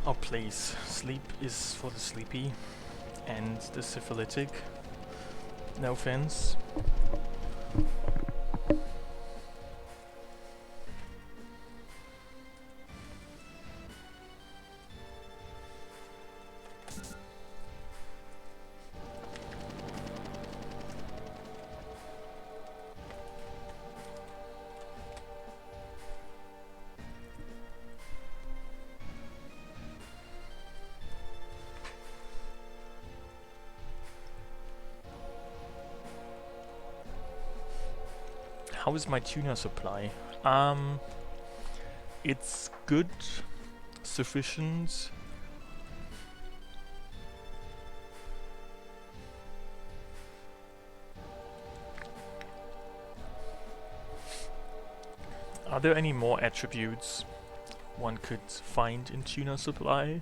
Oh please, sleep is for the sleepy and the syphilitic. No offense. How is my tuner supply? It's good, sufficient. Are there any more attributes one could find in tuner supply?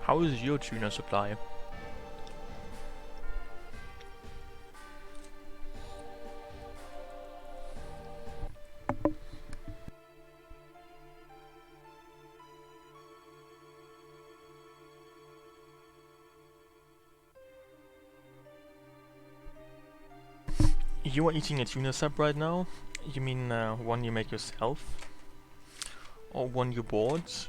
How is your tuner supply? You are eating a tuner sub right now? You mean one you make yourself? Or one you bought?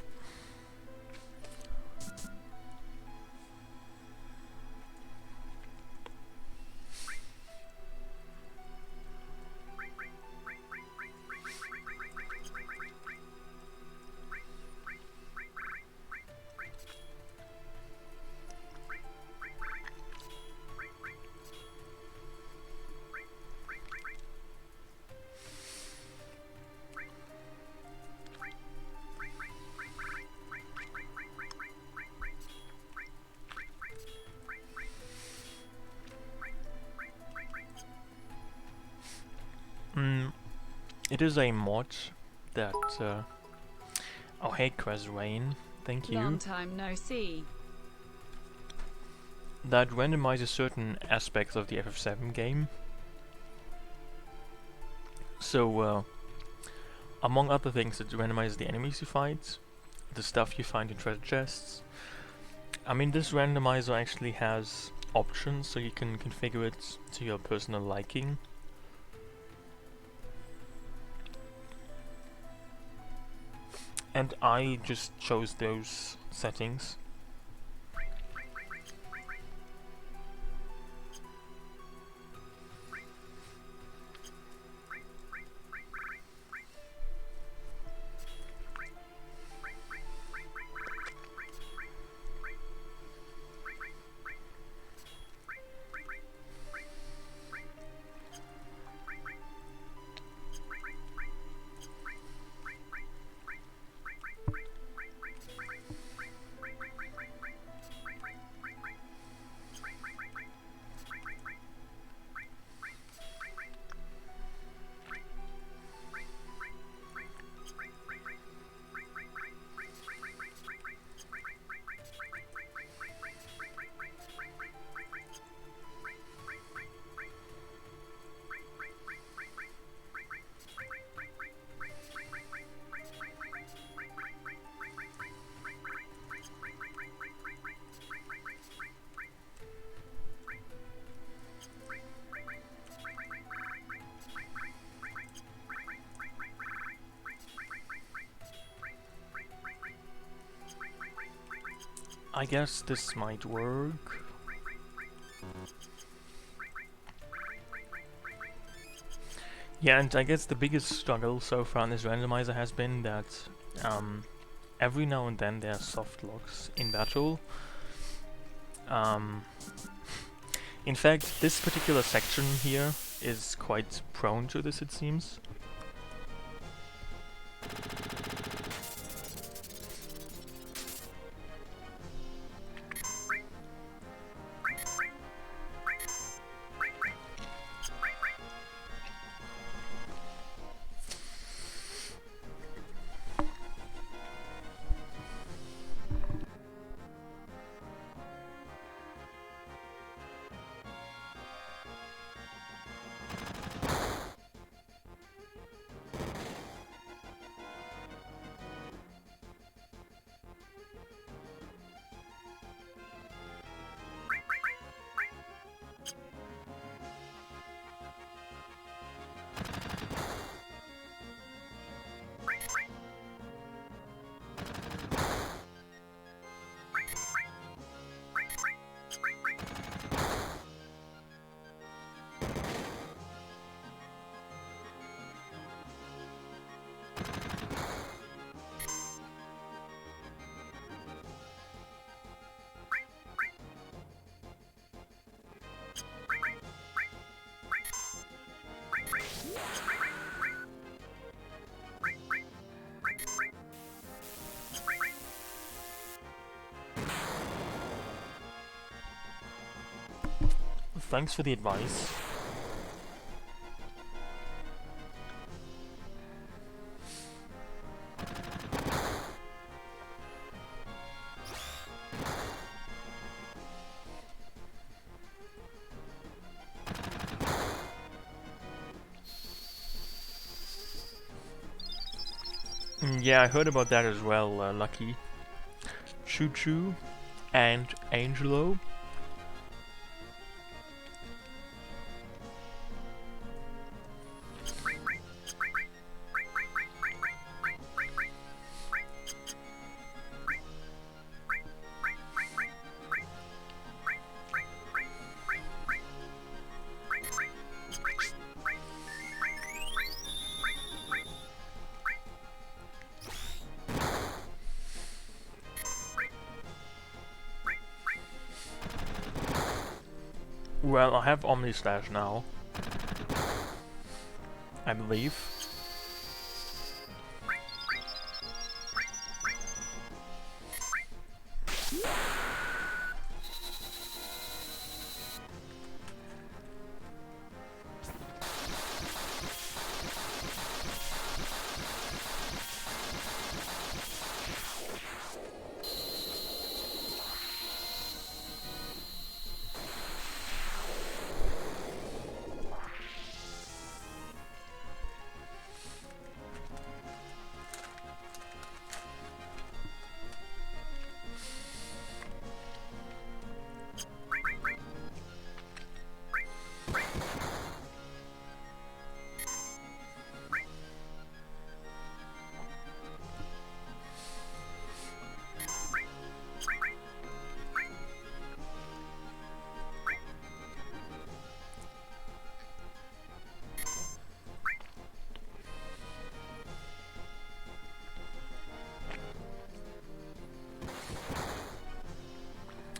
It is a mod that... oh hey Rain, thank you. Long time no see. That randomizes certain aspects of the FF7 game. So, among other things, it randomizes the enemies you fight, the stuff you find in treasure chests. I mean, this randomizer actually has options, so you can configure it to your personal liking. And I just chose those settings. I guess this might work. Yeah, and I guess the biggest struggle so far in this randomizer has been that every now and then there are soft locks in battle. In fact, this particular section here is quite prone to this, it seems. thanks for the advice. Yeah, I heard about that as well, Lucky. Choo Choo and Angelo. Well, I have Omni Slash now, I believe.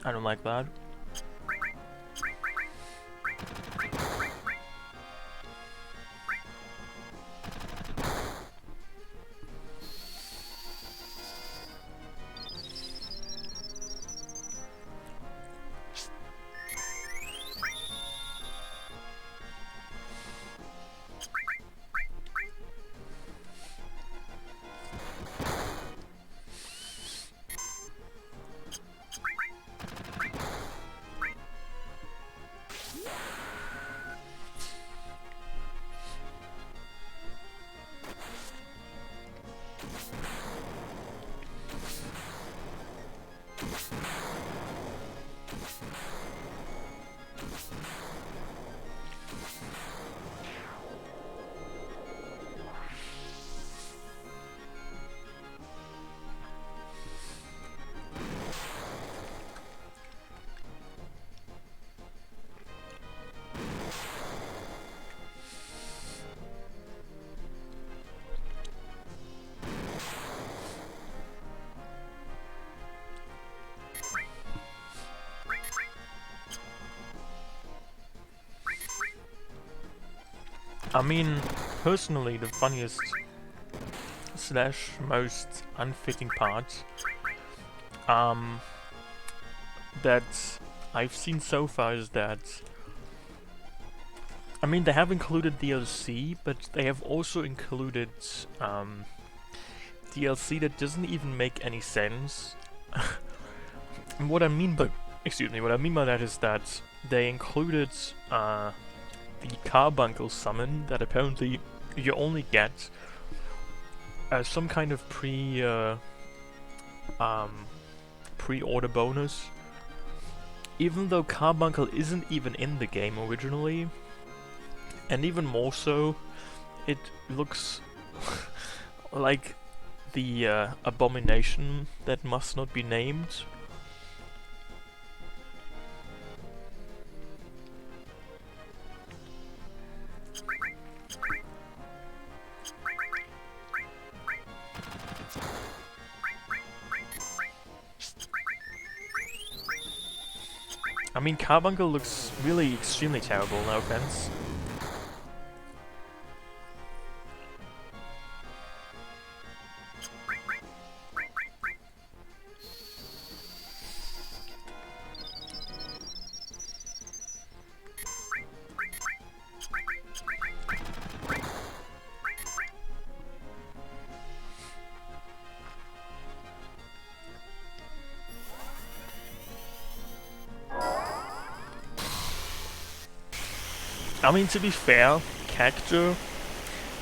I don't like that. I mean, personally, the funniest slash most unfitting part that I've seen so far is that, I mean, they have included DLC, but they have also included DLC that doesn't even make any sense. And what I mean by, what I mean by that is that they included the Carbuncles Summon that apparently you only get as some kind of pre-order bonus, even though Carbuncle isn't even in the game originally, and even more so, it looks like the abomination that must not be named. I mean, Carbuncle looks really extremely terrible, no offense. I mean, to be fair, Cactur,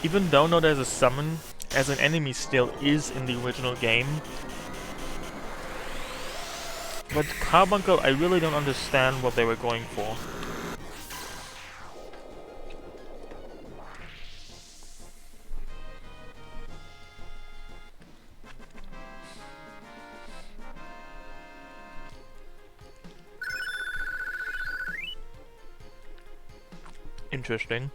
even though not as a summon, as an enemy still is in the original game. But Carbuncle, I really don't understand what they were going for. Interesting.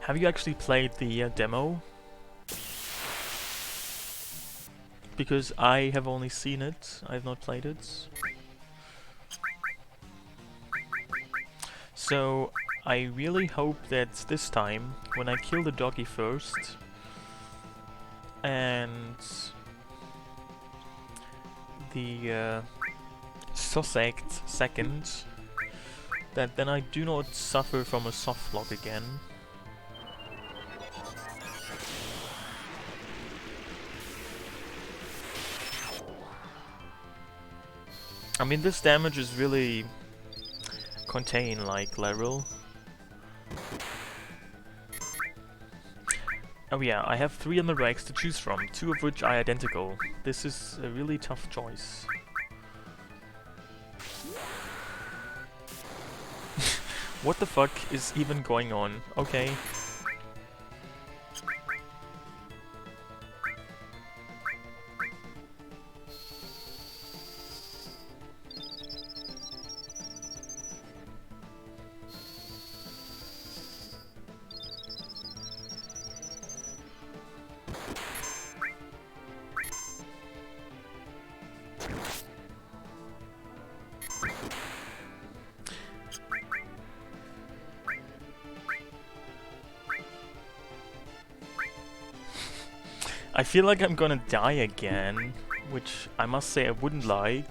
Have you actually played the demo? Because I have only seen it, I have not played it. So, I really hope that this time, when I kill the doggy first, and the suspect second, that then I do not suffer from a soft lock again. I mean, this damage is really contain-like level. Oh yeah, I have 3 underbreaks to choose from, 2 of which are identical. This is a really tough choice. What the fuck is even going on? Okay. I feel like I'm gonna die again, which I must say I wouldn't like.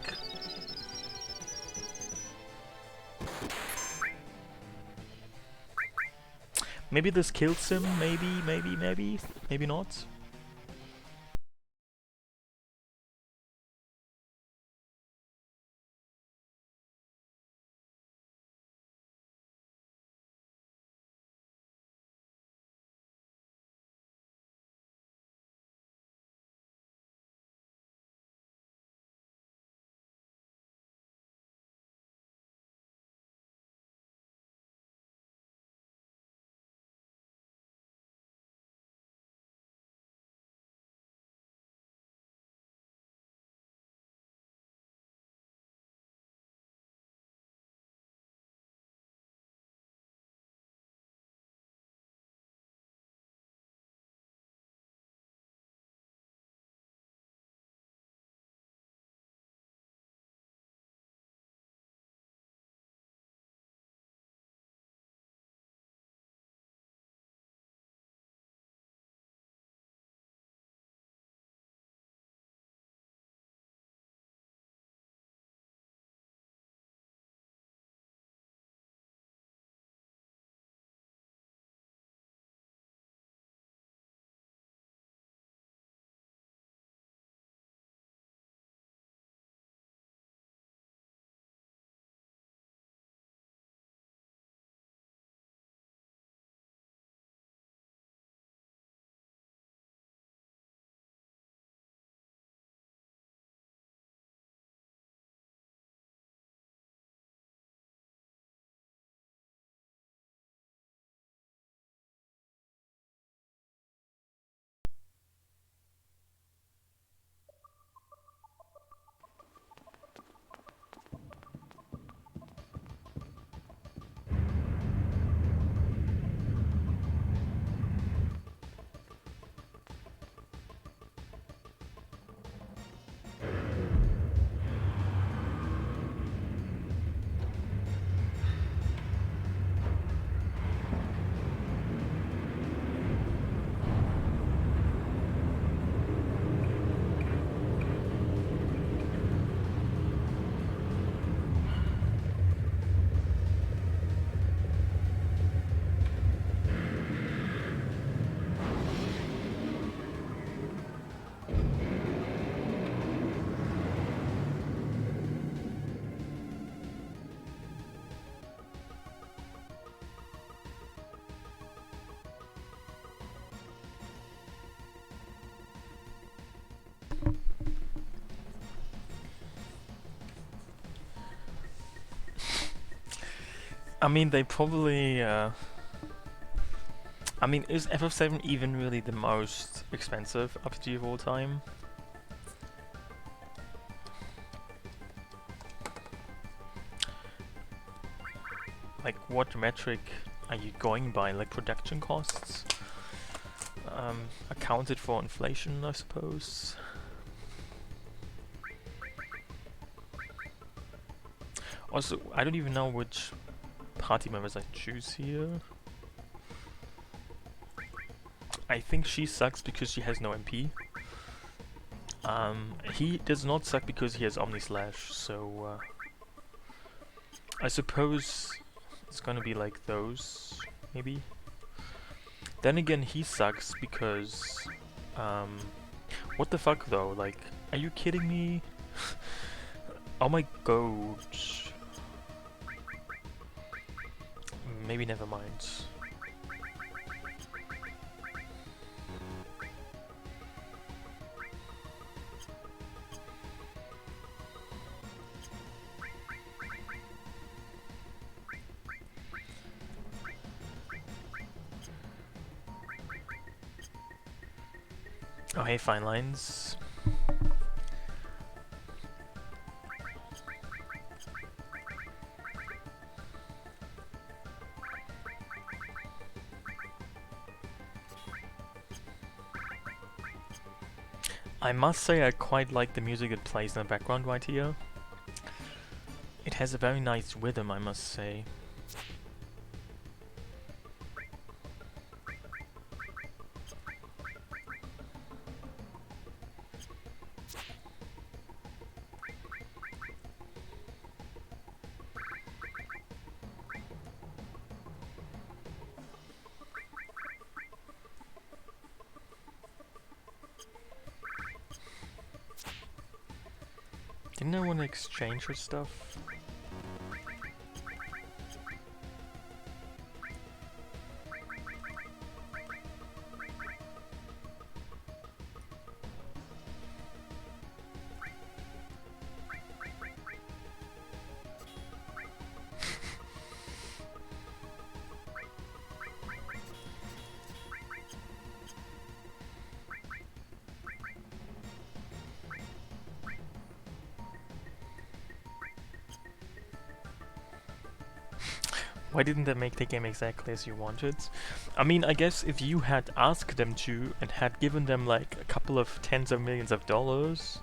Maybe this kills him, maybe not. I mean, they probably. I mean, is FF7 even really the most expensive RPG of all time? Like, what metric are you going by? Like, production costs? Accounted for inflation, I suppose. Also, I don't even know which party members I choose here. I think she sucks because she has no MP. He does not suck because he has Omnislash, so I suppose it's gonna be like those, maybe. Then again, he sucks because, what the fuck though? Like, are you kidding me? Oh my god. Maybe never mind. Oh hey, fine lines. I must say I quite like the music that plays in the background right here. It has a very nice rhythm, I must say. Didn't I want to exchange her stuff? Why didn't they make the game exactly as you wanted? I mean, I guess if you had asked them to and had given them like a couple of tens of millions of dollars,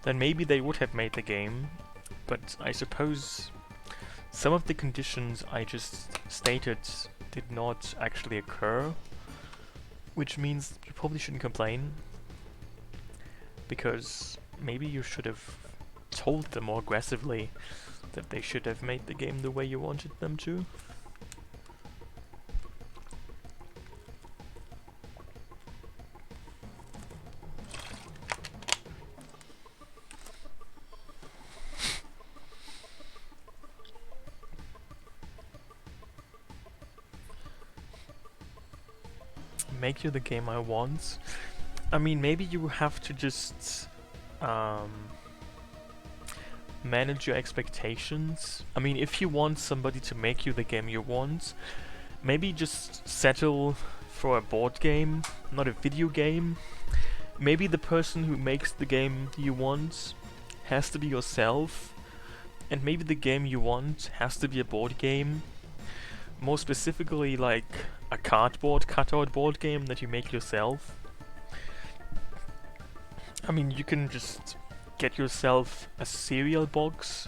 then maybe they would have made the game. But I suppose some of the conditions I just stated did not actually occur, which means you probably shouldn't complain, because maybe you should have told them more aggressively that they should have made the game the way you wanted them to. Make you the game I want. I mean, maybe you have to just manage your expectations. I mean, if you want somebody to make you the game you want, maybe just settle for a board game, not a video game. Maybe the person who makes the game you want has to be yourself, and maybe the game you want has to be a board game. More specifically, like a cardboard cutout board game that you make yourself. I mean, you can just get yourself a cereal box,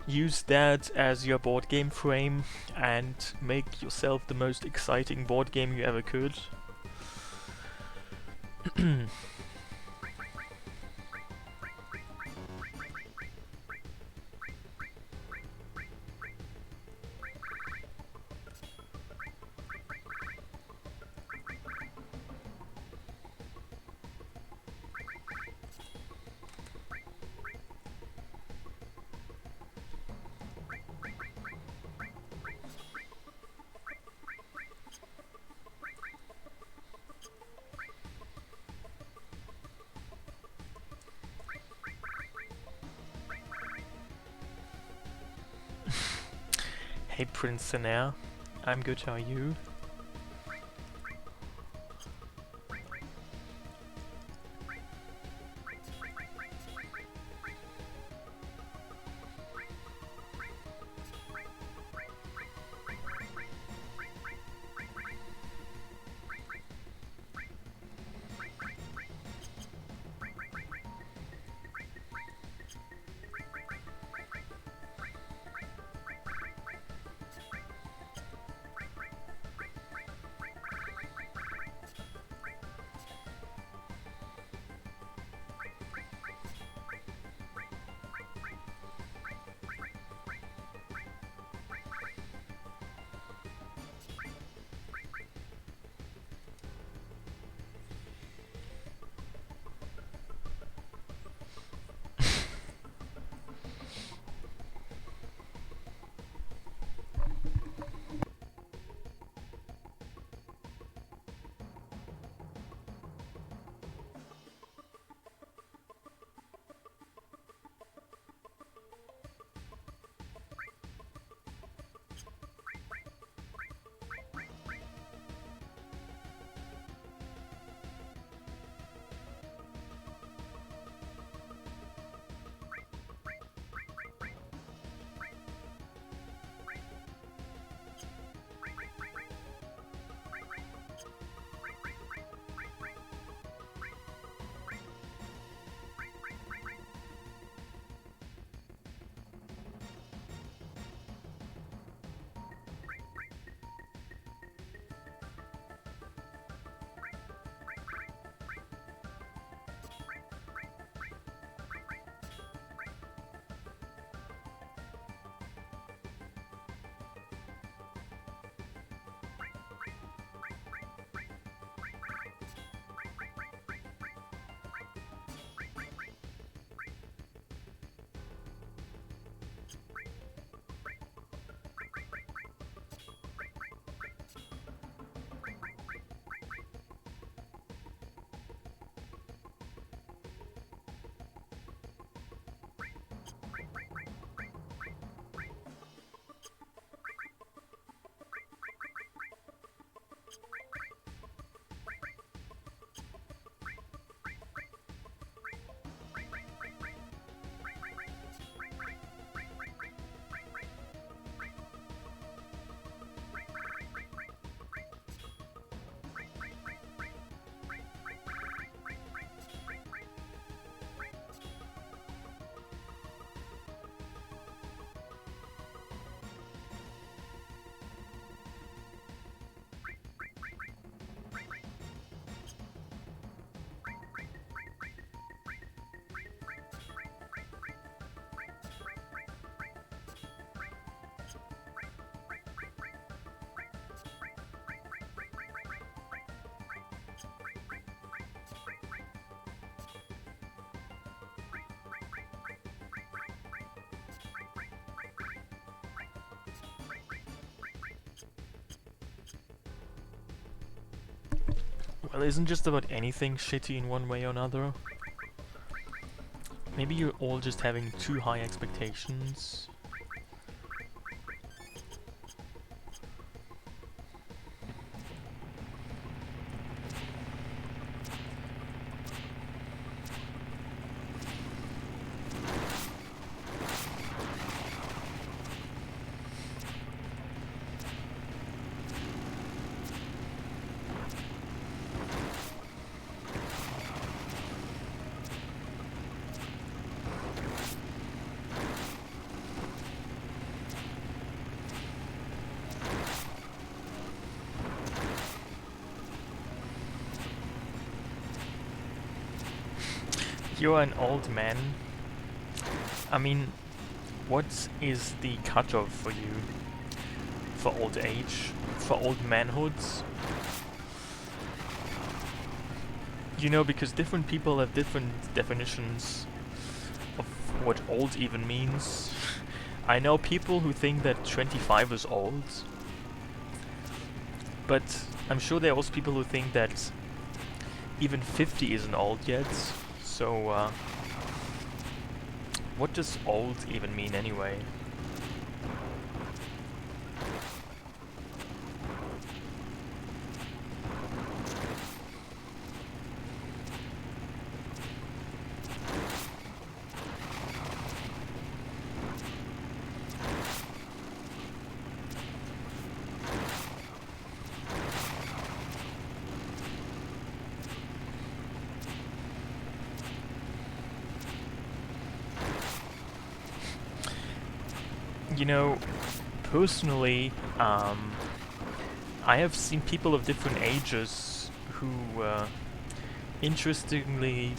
use that as your board game frame, and make yourself the most exciting board game you ever could. Hey Prince Senair, I'm good, how are you? Well, isn't just about anything shitty in one way or another? Maybe you're all just having too high expectations. You're an old man. I mean, what is the cutoff for you? For old age? For old manhoods? You know, because different people have different definitions of what old even means. I know people who think that 25 is old. But I'm sure there are also people who think that even 50 isn't old yet. So, what does old even mean anyway? you know, personally, I have seen people of different ages who, interestingly,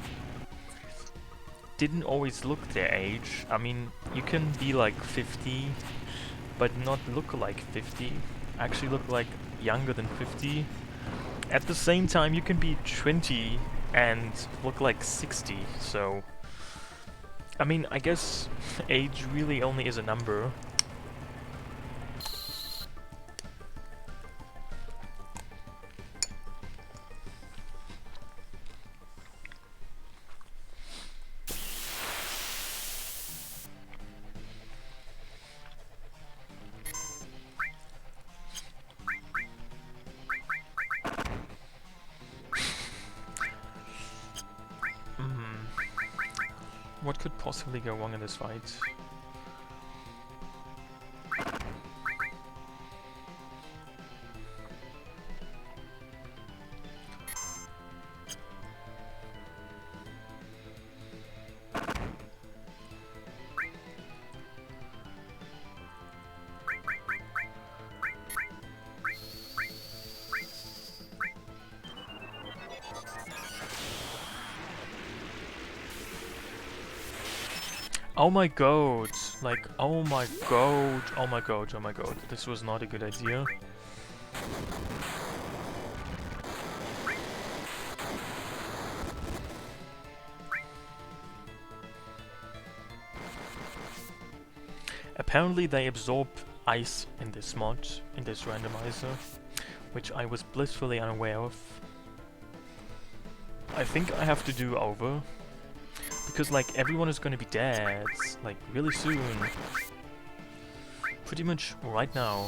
didn't always look their age. I mean, you can be like 50, but not look like 50. Actually look like younger than 50. At the same time, you can be 20 and look like 60, so... I mean, I guess age really only is a number. What could possibly go wrong in this fight? Oh my god! Like, oh my god, oh my god, oh my god. This was not a good idea. Apparently they absorb ice in this mod, in this randomizer, which I was blissfully unaware of. I think I have to do over. Because, like, everyone is gonna be dead, like, really soon. Pretty much right now.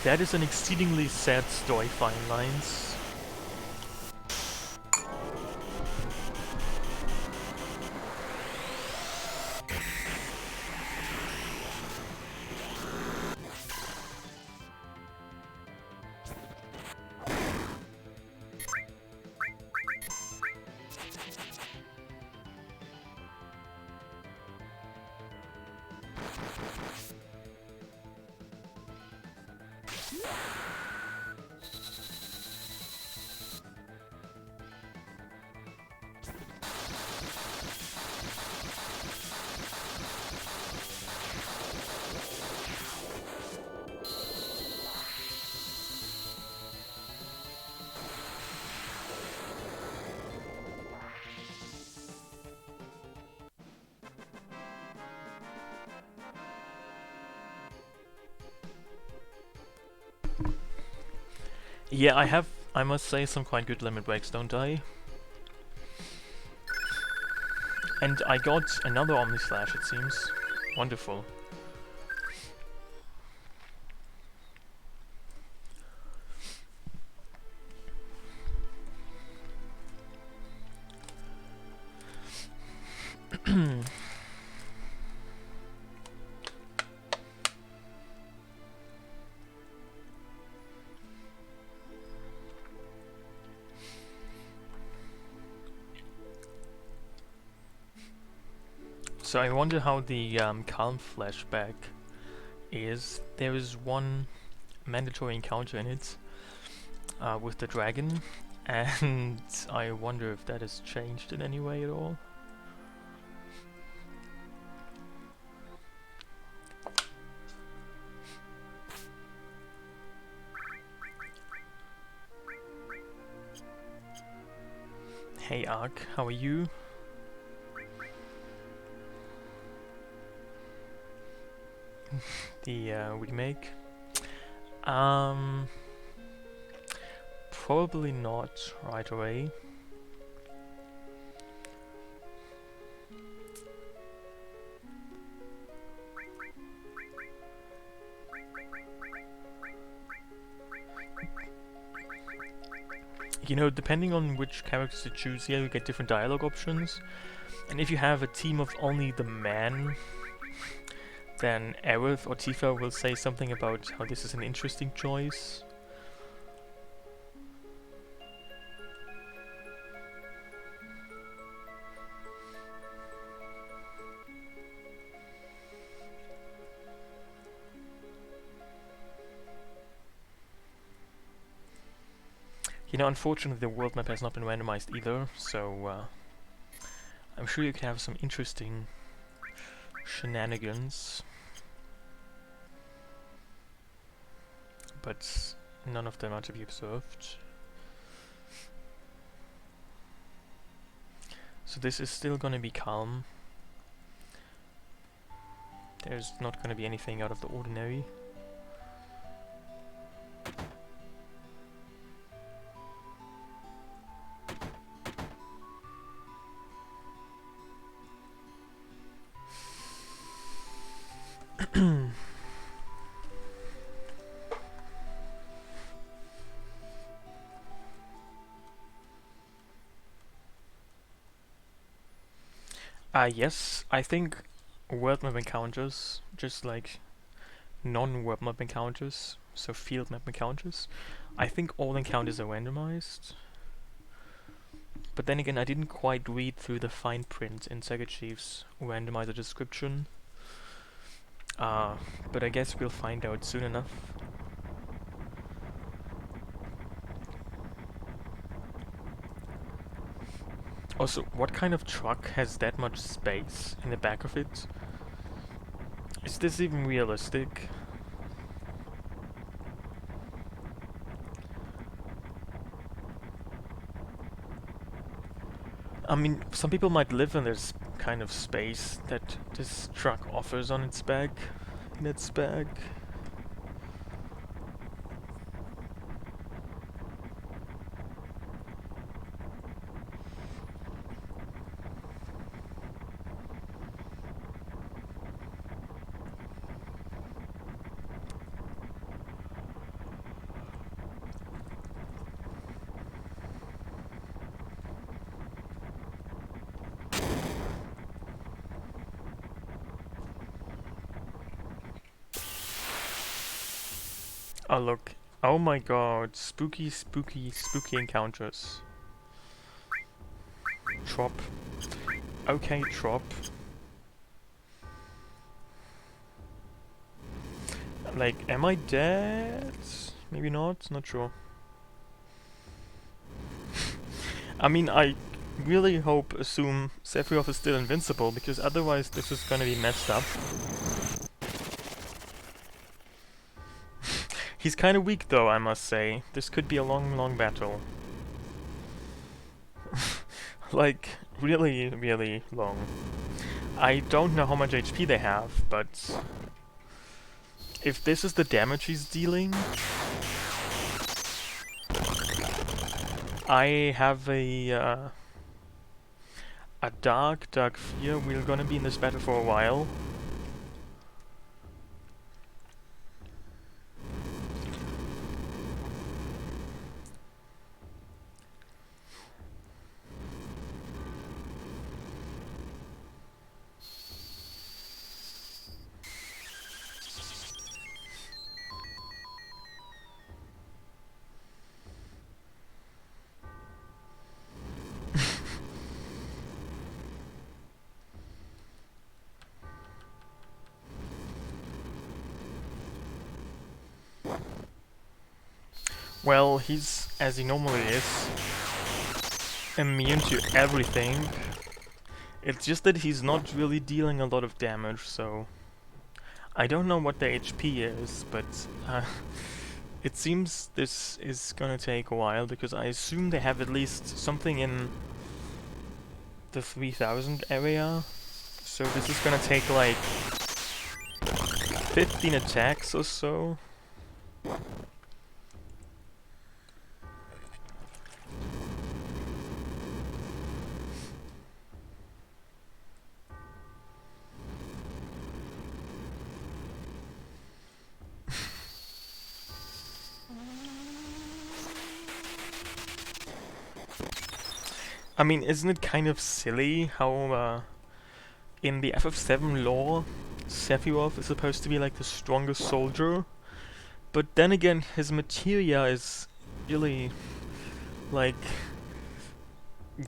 That is an exceedingly sad story, Fine Lines. Yeah, I must say, some quite good limit breaks, don't I? And I got another Omni Slash, it seems. Wonderful. So I wonder how the Calm flashback is. There is one mandatory encounter in it with the dragon, and I wonder if that has changed in any way at all. Hey Ark, how are you? The remake? Probably not right away. you know, depending on which characters you choose here, you get different dialogue options. And if you have a team of only the man, then Aerith or Tifa will say something about how this is an interesting choice. You know, unfortunately the world map has not been randomized either, so I'm sure you can have some interesting shenanigans. But none of them are to be observed. So this is still gonna be calm. There's not gonna be anything out of the ordinary. Yes, I think world map encounters, just like non-world map encounters, so field map encounters, I think all encounters are randomized. But then again, I didn't quite read through the fine print in Sega Chief's randomizer description. But I guess we'll find out soon enough. Also, what kind of truck has that much space in the back of it? Is this even realistic? I mean, some people might live in this kind of space that this truck offers on its back, in its back. Oh look, oh my god, spooky, spooky, spooky encounters. Trop. Okay, Trop. Like, am I dead? Maybe not, not sure. I mean, I really assume Sephiroth is still invincible, because otherwise this is gonna be messed up. He's kind of weak though, I must say. This could be a long, long battle. Like, really, really long. I don't know how much HP they have, but if this is the damage he's dealing, I have a dark fear we're gonna be in this battle for a while. Well, he's, as he normally is, immune to everything. It's just that he's not really dealing a lot of damage, so I don't know what their HP is, but it seems this is gonna take a while, because I assume they have at least something in the 3000 area. So this is gonna take like 15 attacks or so. I mean, isn't it kind of silly how in the FF7 lore, Sephiroth is supposed to be like the strongest soldier, but then again, his materia is really like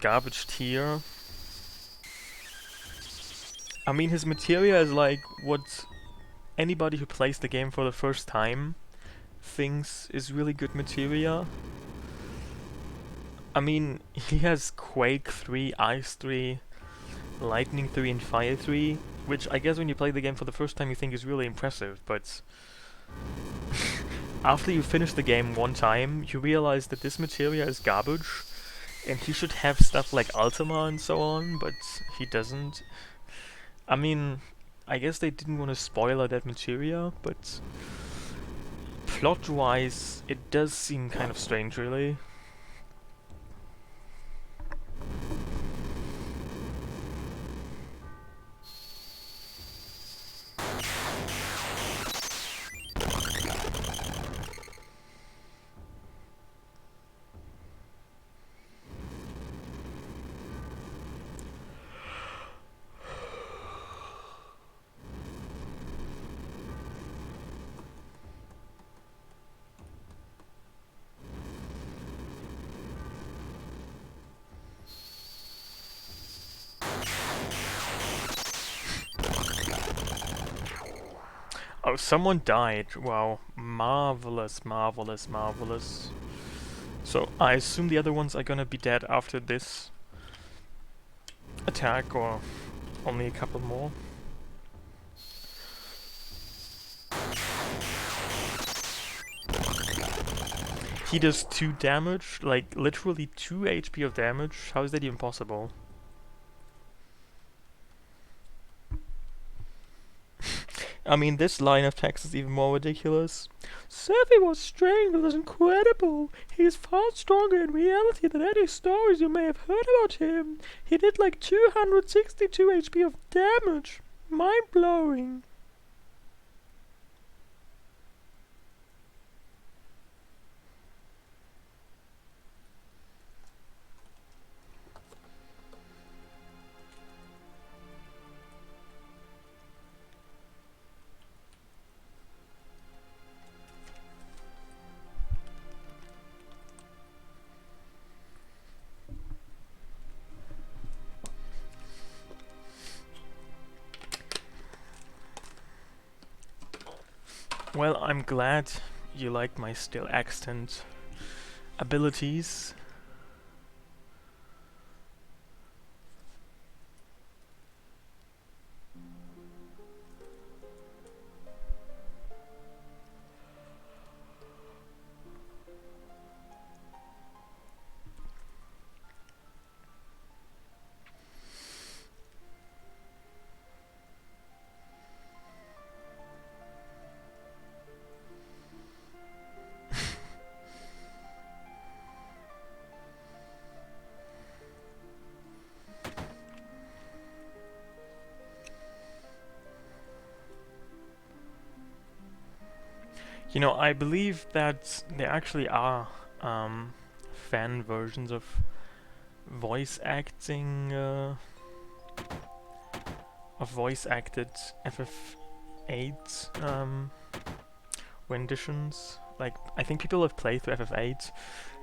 garbage tier. I mean, his materia is like what anybody who plays the game for the first time thinks is really good materia. I mean, he has Quake 3, Ice 3, Lightning 3 and Fire 3, which I guess when you play the game for the first time you think is really impressive, but after you finish the game one time, you realize that this materia is garbage, and he should have stuff like Ultima and so on, but he doesn't. I mean, I guess they didn't want to spoiler that materia, but plot-wise, it does seem kind of strange, really. Oh, someone died. Wow. Marvelous, marvelous, marvelous. So, I assume the other ones are gonna be dead after this attack, or only a couple more. He does 2 damage, like literally 2 HP of damage. How is that even possible? I mean, this line of text is even more ridiculous. Sephiroth's strength was incredible. He is far stronger in reality than any stories you may have heard about him. He did like 262 HP of damage. Mind blowing. Well, I'm glad you liked my still extant abilities. You know, I believe that there actually are fan versions of voice acting, of voice acted FF8 renditions. Like, I think people have played through FF8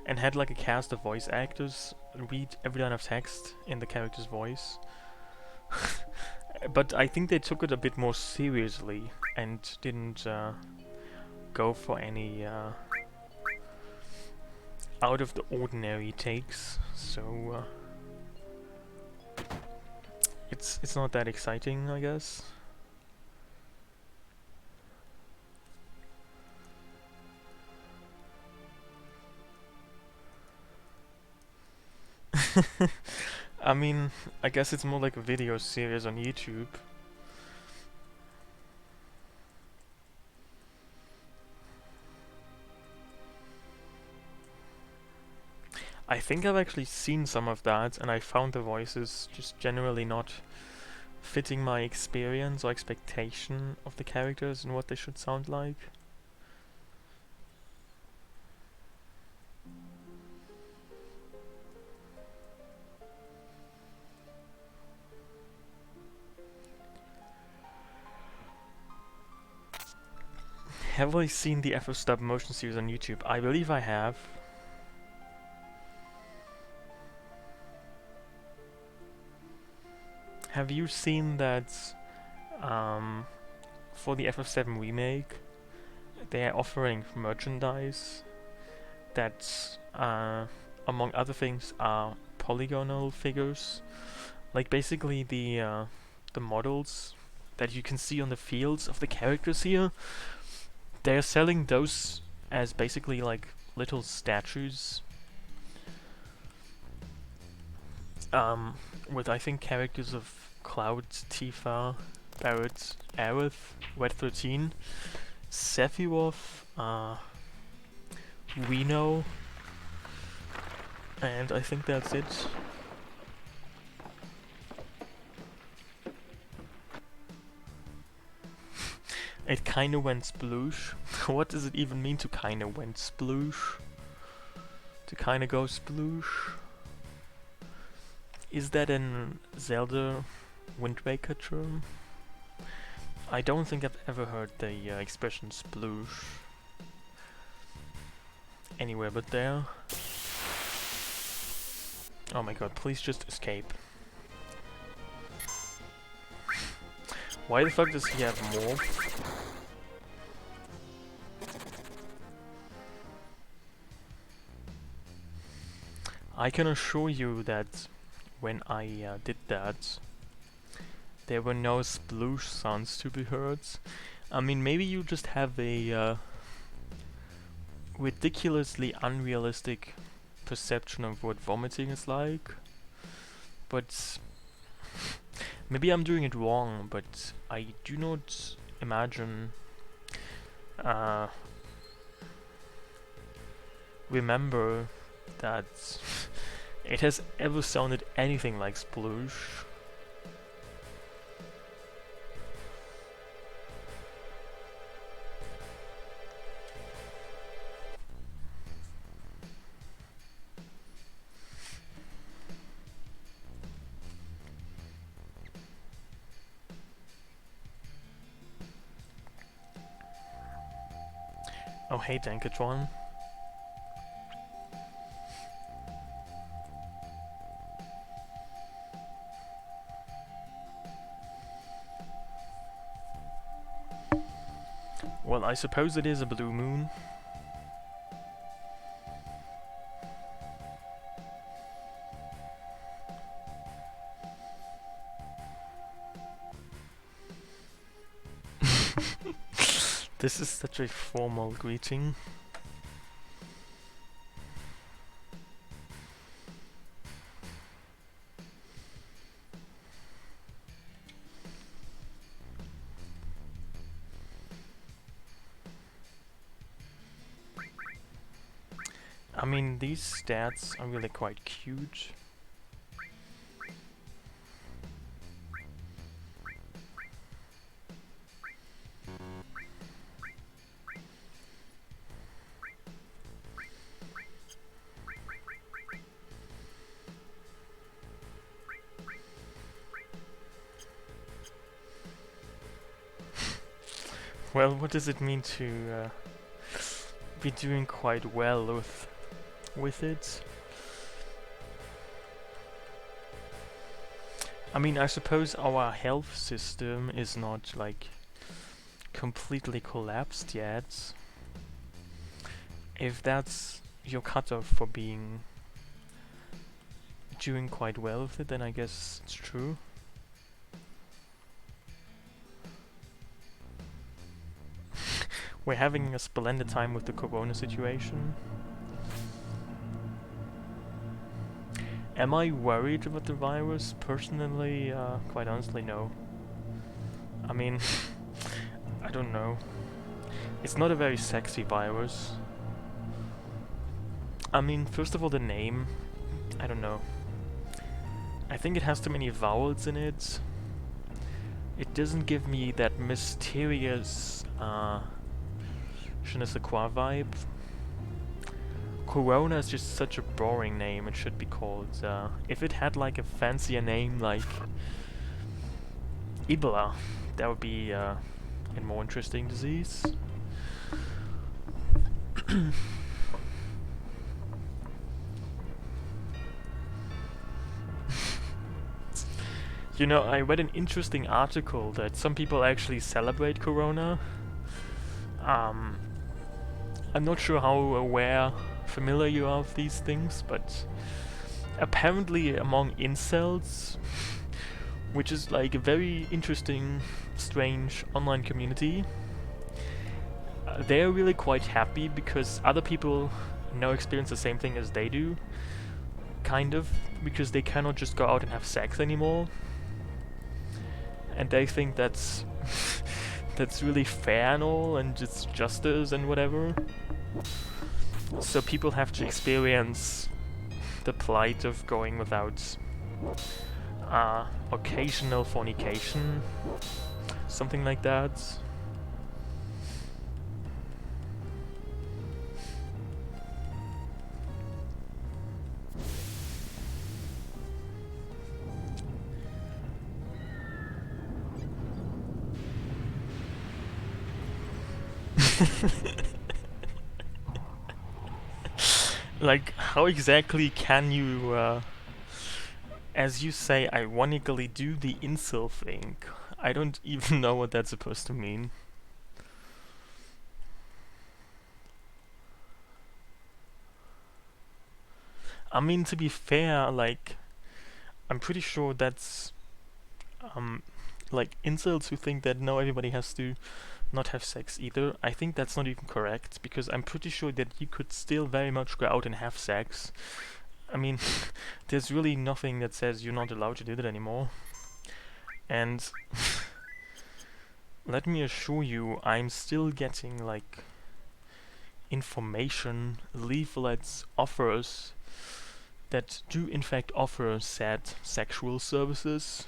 and had like a cast of voice actors read every line of text in the character's voice. But I think they took it a bit more seriously and didn't go for any out of the ordinary takes, so it's not that exciting, I guess. I mean, I guess it's more like a video series on YouTube. I think I've actually seen some of that, and I found the voices just generally not fitting my experience or expectation of the characters and what they should sound like. Have I seen the FF stop motion series on YouTube? I believe I have. Have you seen that for the FF7 remake, they're offering merchandise that, among other things, are polygonal figures, like basically the models that you can see on the fields of the characters here. They're selling those as basically like little statues, with I think characters of Cloud, Tifa, Barrett, Aerith, Red 13, Sephiroth, Reno, and I think that's it. It kinda went sploosh. What does it even mean to kinda went sploosh? To kinda go sploosh? Is that an Zelda Wind Waker term? I don't think I've ever heard the expression sploosh anywhere but there. Oh my god, please just escape. Why the fuck does he have more? I can assure you that when I did that, there were no sploosh sounds to be heard. I mean, maybe you just have a ridiculously unrealistic perception of what vomiting is like, but maybe I'm doing it wrong, but I do not imagine remember that it has ever sounded anything like sploosh. Oh hey Dankatron. Well, I suppose it is a blue moon. This is such a formal greeting. I mean, these stats are really quite cute. Well, what does it mean to be doing quite well with it? I mean, I suppose our health system is not like completely collapsed yet. If that's your cutoff for being doing quite well with it, then I guess it's true. We're having a splendid time with the corona situation. Am I worried about the virus? Personally, quite honestly, no. I mean, I don't know. It's not a very sexy virus. I mean, first of all, the name, I don't know. I think it has too many vowels in it. It doesn't give me that mysterious, je ne sais quoi vibe. Corona is just such a boring name. It should be called, if it had like a fancier name like Ebola, that would be a more interesting disease. You know, I read an interesting article that some people actually celebrate Corona. Um, I'm not sure how familiar you are of these things, but apparently among incels, which is like a very interesting, strange online community, they're really quite happy because other people now experience the same thing as they do, kind of, because they cannot just go out and have sex anymore. And they think that's that's really fair and all, and it's justice and whatever. So people have to experience the plight of going without occasional fornication, something like that. Like, how exactly can you, as you say, ironically do the incel thing? I don't even know what that's supposed to mean. I mean, to be fair, like, I'm pretty sure that's, like, incels who think that no, everybody has to not have sex either. I think that's not even correct, because I'm pretty sure that you could still very much go out and have sex. I mean, there's really nothing that says you're not allowed to do that anymore. And let me assure you, I'm still getting, like, information, leaflets, offers that do in fact offer said sexual services.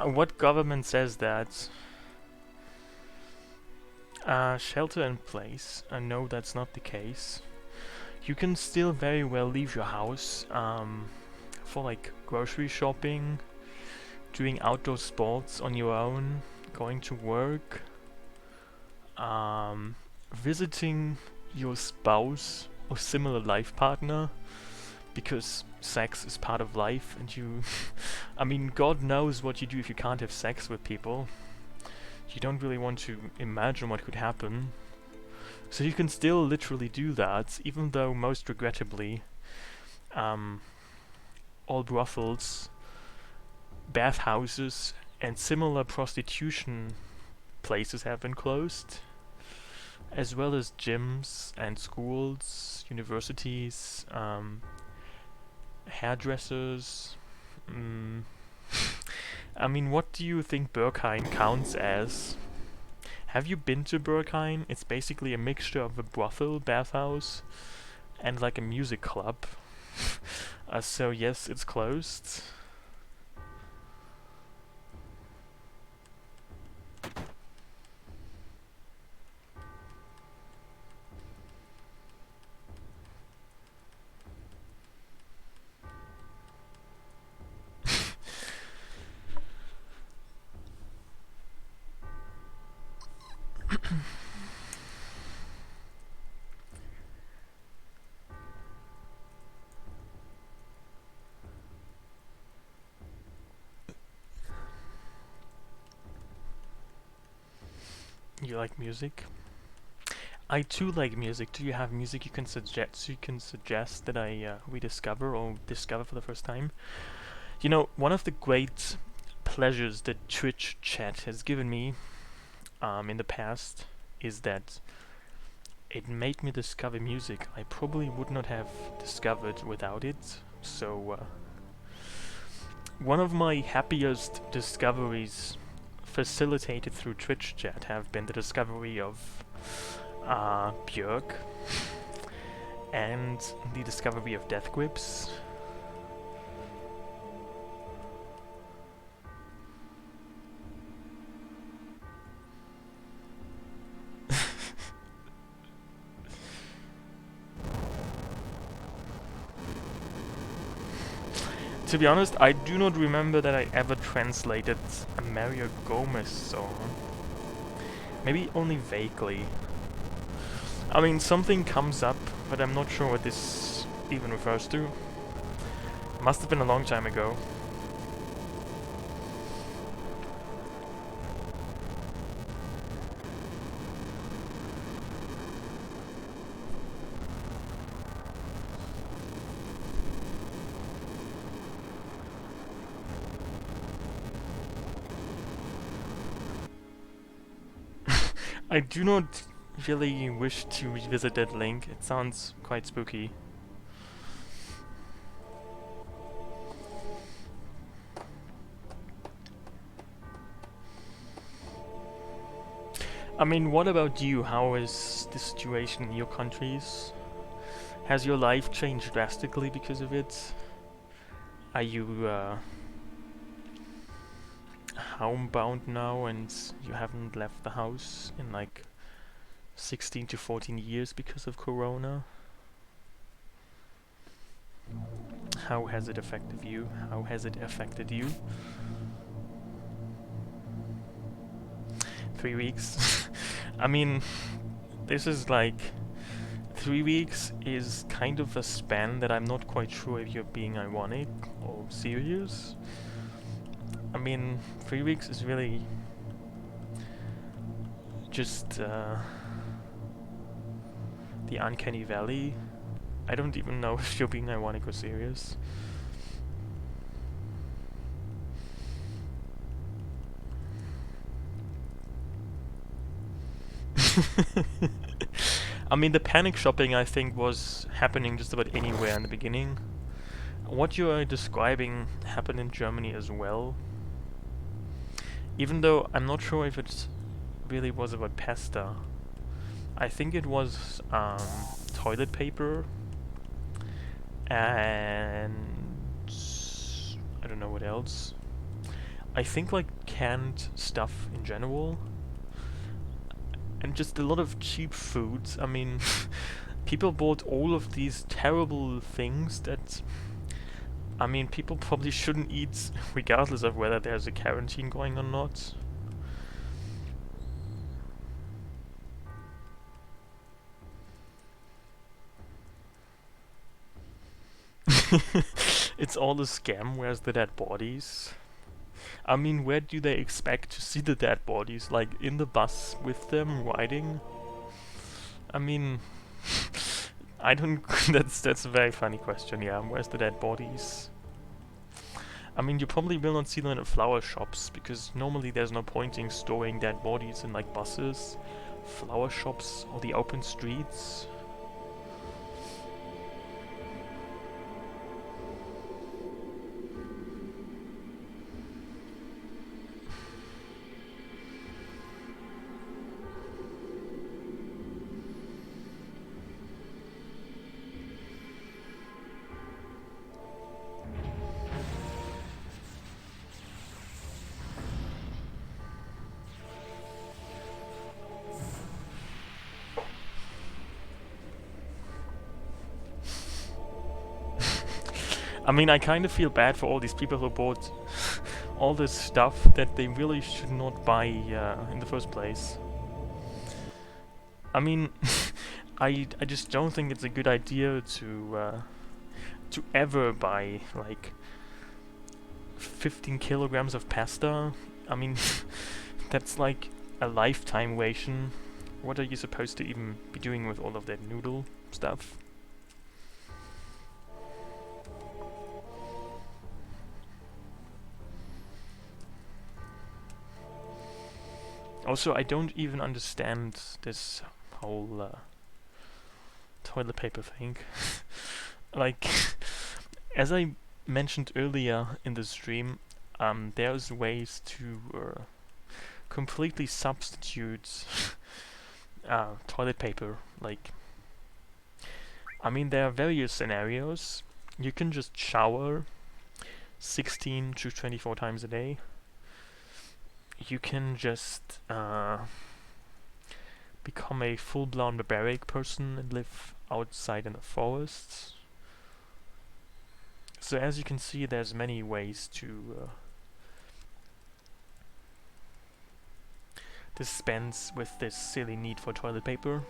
What government says that? Shelter in place. No, that's not the case. You can still very well leave your house for like grocery shopping, doing outdoor sports on your own, going to work, visiting your spouse or similar life partner, because sex is part of life, and you I mean, God knows what you do if you can't have sex with people. You don't really want to imagine what could happen. So you can still literally do that, even though most regrettably, all brothels, bathhouses, and similar prostitution places have been closed, as well as gyms and schools, universities, hairdressers. I mean, what do you think Berghain counts as? Have you been to Berghain? It's basically a mixture of a brothel, bathhouse, and like a music club. So yes, it's closed. You like music? I too like music. Do you have music you can suggest that I rediscover or discover for the first time? You know, one of the great pleasures that Twitch chat has given me in the past is that it made me discover music I probably would not have discovered without it. So one of my happiest discoveries facilitated through Twitch chat have been the discovery of Björk and the discovery of Death Grips. To be honest, I do not remember that I ever translated a Mario Gomez song. Maybe only vaguely. I mean, something comes up, but I'm not sure what this even refers to. Must have been a long time ago. I do not really wish to revisit that link. It sounds quite spooky. I mean, what about you? How is the situation in your countries? Has your life changed drastically because of it? Are you homebound now and you haven't left the house in like 16 to 14 years because of Corona? How has it affected you? How has it affected you? 3 weeks? I mean, this is like 3 weeks is kind of a span that I'm not quite sure if you're being ironic or serious. I mean, 3 weeks is really just the uncanny valley. I don't even know if you're being ironic or serious. I mean, the panic shopping I think was happening just about anywhere in the beginning. What you are describing happened in Germany as well. Even though I'm not sure if it really was about pasta. I think it was toilet paper and I don't know what else. I think like canned stuff in general. And just a lot of cheap foods. I mean, people bought all of these terrible things that, I mean, people probably shouldn't eat regardless of whether there's a quarantine going or not. It's all a scam. Where's the dead bodies? I mean, where do they expect to see the dead bodies? Like, in the bus with them, riding? I mean, I don't... that's a very funny question, yeah. Where's the dead bodies? I mean, you probably will not see them at flower shops, because normally there's no point in storing dead bodies in, like, buses, flower shops, or the open streets. I mean, I kind of feel bad for all these people who bought all this stuff that they really should not buy in the first place. I mean, I just don't think it's a good idea to ever buy like 15 kilograms of pasta. I mean, that's like a lifetime ration. What are you supposed to even be doing with all of that noodle stuff? Also, I don't even understand this whole toilet paper thing. Like, as I mentioned earlier in the stream, there's ways to completely substitute toilet paper. Like, I mean, there are various scenarios. You can just shower 16 to 24 times a day. You can just become a full-blown barbaric person and live outside in the forests. So as you can see, there's many ways to dispense with this silly need for toilet paper.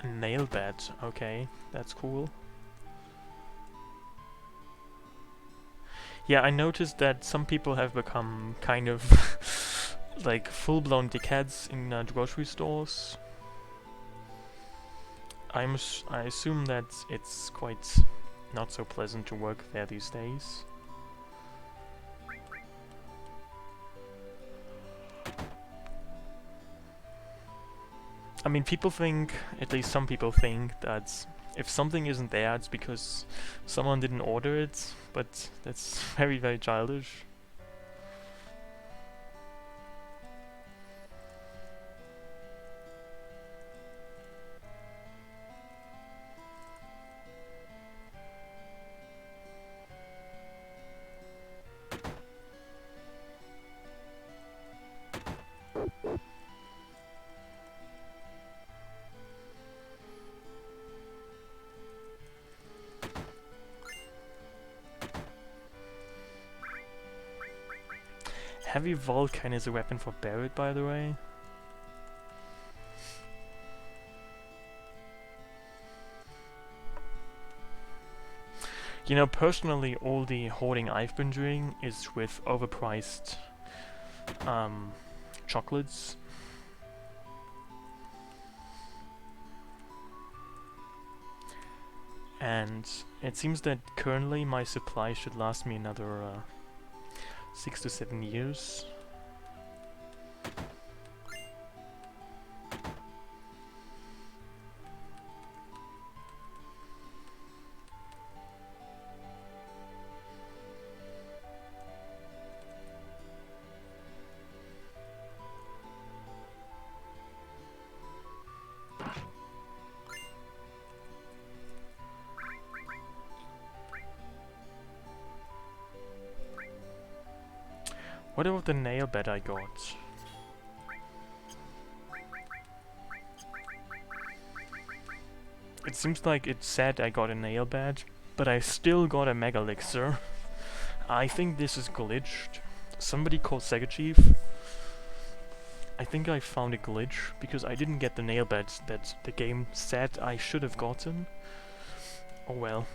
A nail bed, okay, that's cool. Yeah, I noticed that some people have become kind of like full-blown dickheads in grocery stores. I assume that it's quite not so pleasant to work there these days. I mean, people think, at least some people think, that if something isn't there, it's because someone didn't order it, but that's very, very childish. Heavy Vulcan is a weapon for Barret, by the way. You know, personally, all the hoarding I've been doing is with overpriced chocolates. And it seems that currently my supply should last me another 6 to 7 years. What about the nail bed I got? It seems like it said I got a nail bed, but I still got a mega elixir. I think this is glitched. Somebody called Sega Chief. I think I found a glitch because I didn't get the nail bed that the game said I should have gotten. Oh well.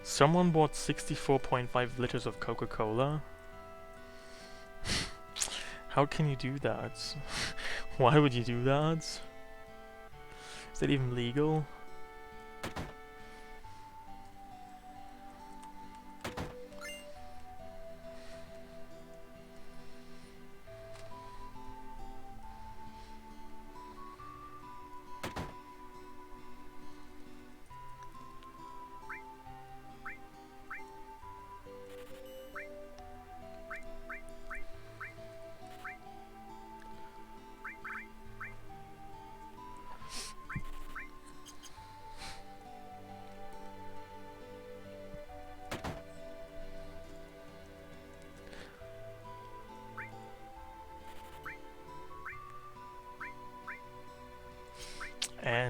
Someone bought 64.5 liters of Coca-Cola? How can you do that? Why would you do that? Is that even legal?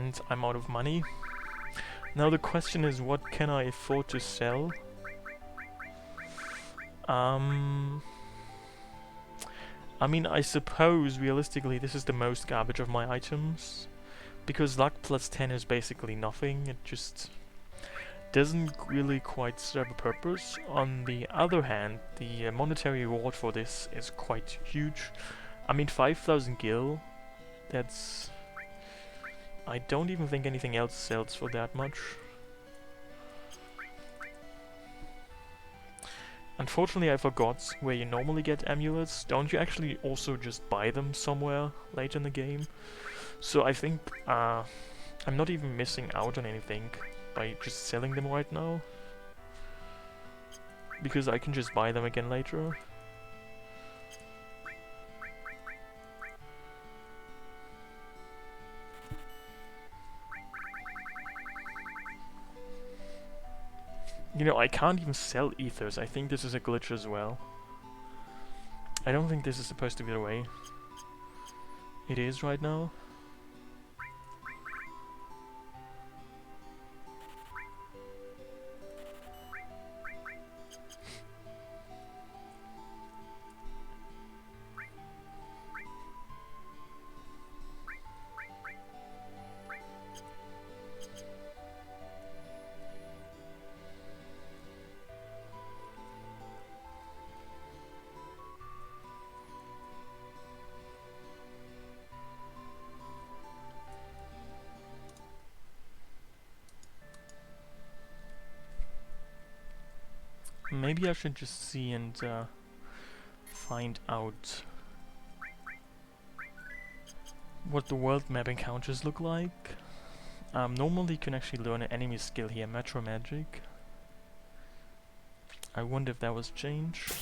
and I'm out of money. Now the question is, what can I afford to sell? I mean, I suppose realistically this is the most garbage of my items, because luck plus 10 is basically nothing. It just doesn't really quite serve a purpose. On the other hand, the monetary reward for this is quite huge. I mean, 5,000 gil, that's... I don't even think anything else sells for that much. Unfortunately, I forgot where you normally get amulets. Don't you actually also just buy them somewhere late in the game? So I think I'm not even missing out on anything by just selling them right now, because I can just buy them again later. You know, I can't even sell ethers. I think this is a glitch as well. I don't think this is supposed to be the way it is right now. Maybe I should just see and find out what the world map encounters look like. Normally you can actually learn an enemy skill here, Metro Magic. I wonder if that was changed.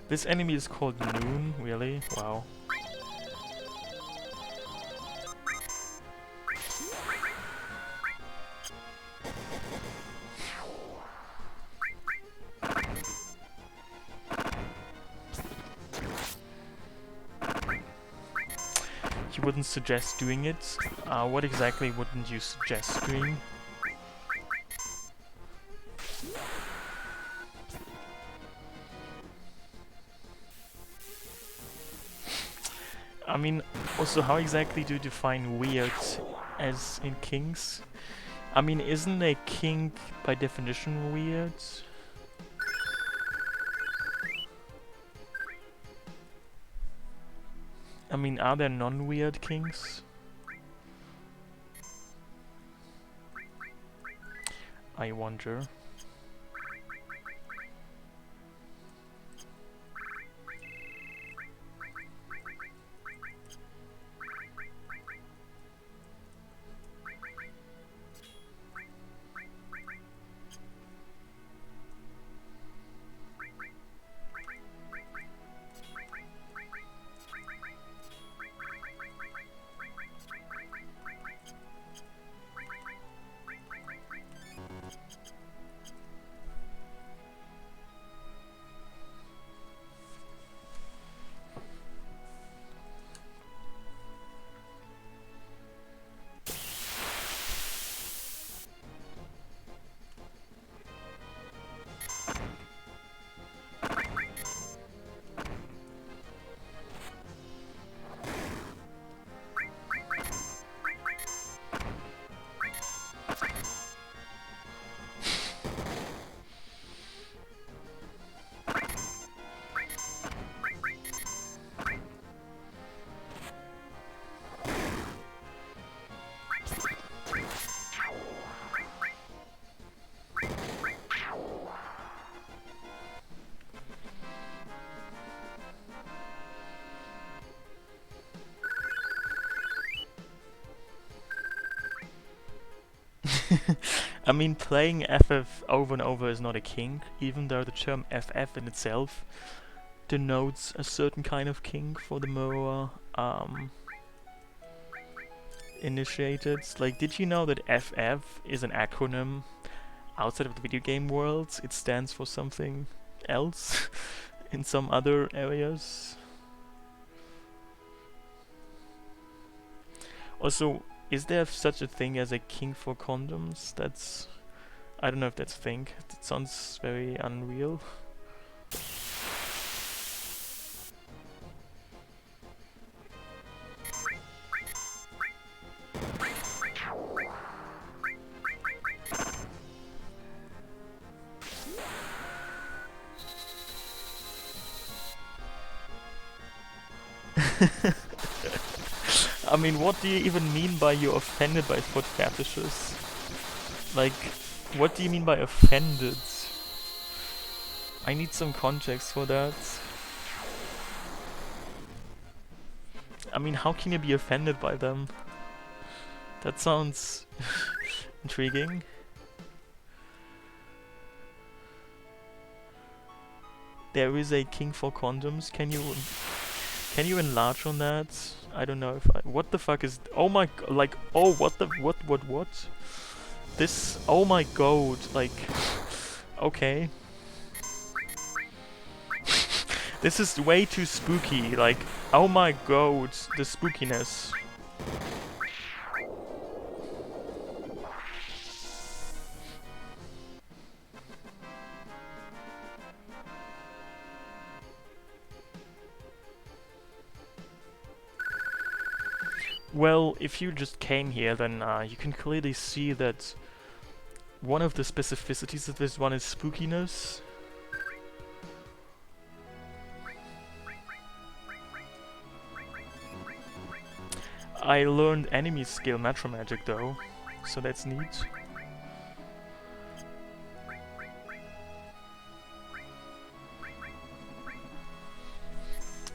This enemy is called Noon, really? Wow. You wouldn't suggest doing it? What exactly wouldn't you suggest doing? I mean, also, how exactly do you define weird as in kings? I mean, isn't a king by definition weird? I mean, are there non-weird kings? I wonder. I mean, playing FF over and over is not a kink, even though the term FF in itself denotes a certain kind of kink for the more initiated. Like, did you know that FF is an acronym outside of the video game world? It stands for something else. in some other areas. Also, is there such a thing as a king for condoms? That's... I don't know if that's a thing. It sounds very unreal. I mean, what do you even mean by you're offended by foot fetishes? Like, what do you mean by offended? I need some context for that. I mean, how can you be offended by them? That sounds intriguing. There is a king for condoms. Can you enlarge on that? I don't know if I... What the fuck is... Oh my... Like... Oh, what the... What? This... Oh my god. Like... Okay. This is way too spooky. Like... Oh my god. The spookiness. Well, if you just came here, then you can clearly see that one of the specificities of this one is spookiness. I learned enemy skill Metro Magic though, so that's neat.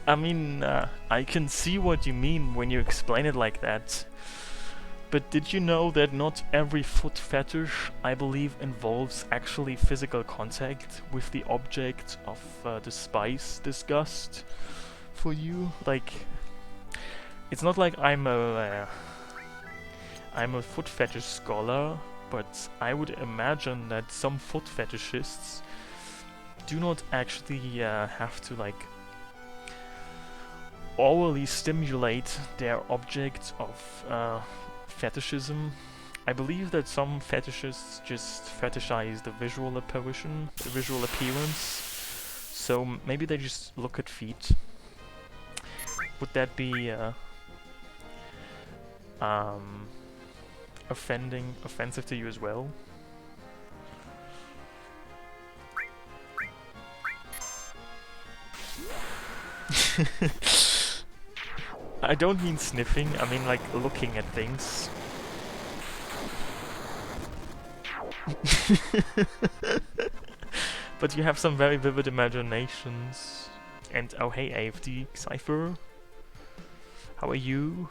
I mean, I can see what you mean when you explain it like that. But did you know that not every foot fetish, I believe, involves actually physical contact with the object of the spice discussed for you? Like, it's not like I'm a foot fetish scholar, but I would imagine that some foot fetishists do not actually have to, like, orally stimulate their object of fetishism. I believe that some fetishists just fetishize the visual apparition, the visual appearance. So maybe they just look at feet. Would that be offensive to you as well? I don't mean sniffing, I mean like looking at things. But you have some very vivid imaginations. And oh hey AFD Cypher, how are you?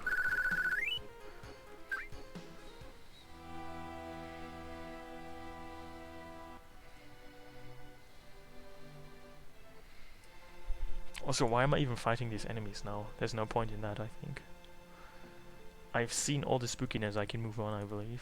Also, why am I even fighting these enemies now? There's no point in that, I think. I've seen all the spookiness, I can move on, I believe.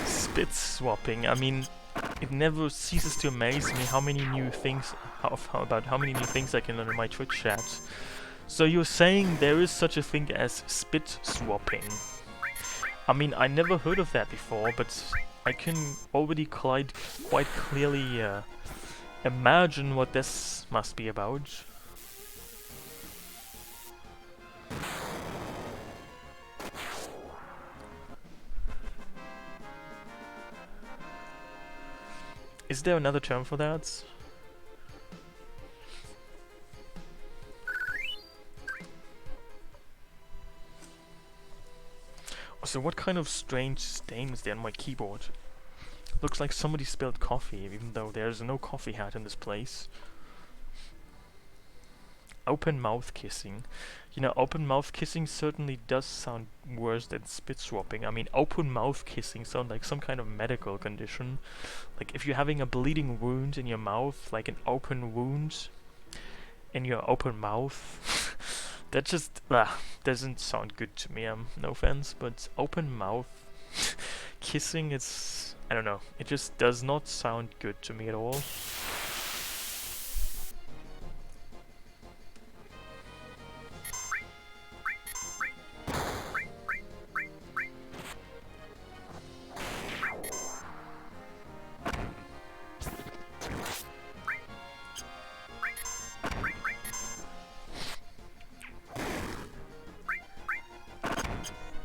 Spit swapping, I mean, it never ceases to amaze me how many new things, how many new things I can learn in my Twitch chat. So you're saying there is such a thing as spit swapping? I mean, I never heard of that before, but I can already quite clearly imagine what this must be about. Is there another term for that? So what kind of strange stain is there on my keyboard? Looks like somebody spilled coffee, even though there's no coffee hat in this place. Open mouth kissing. You know, open mouth kissing certainly does sound worse than spit swapping. I mean, open mouth kissing sounds like some kind of medical condition. Like if you're having a bleeding wound in your mouth, like an open wound in your open mouth, that just doesn't sound good to me. No offense, but open mouth kissing, I don't know, it just does not sound good to me at all.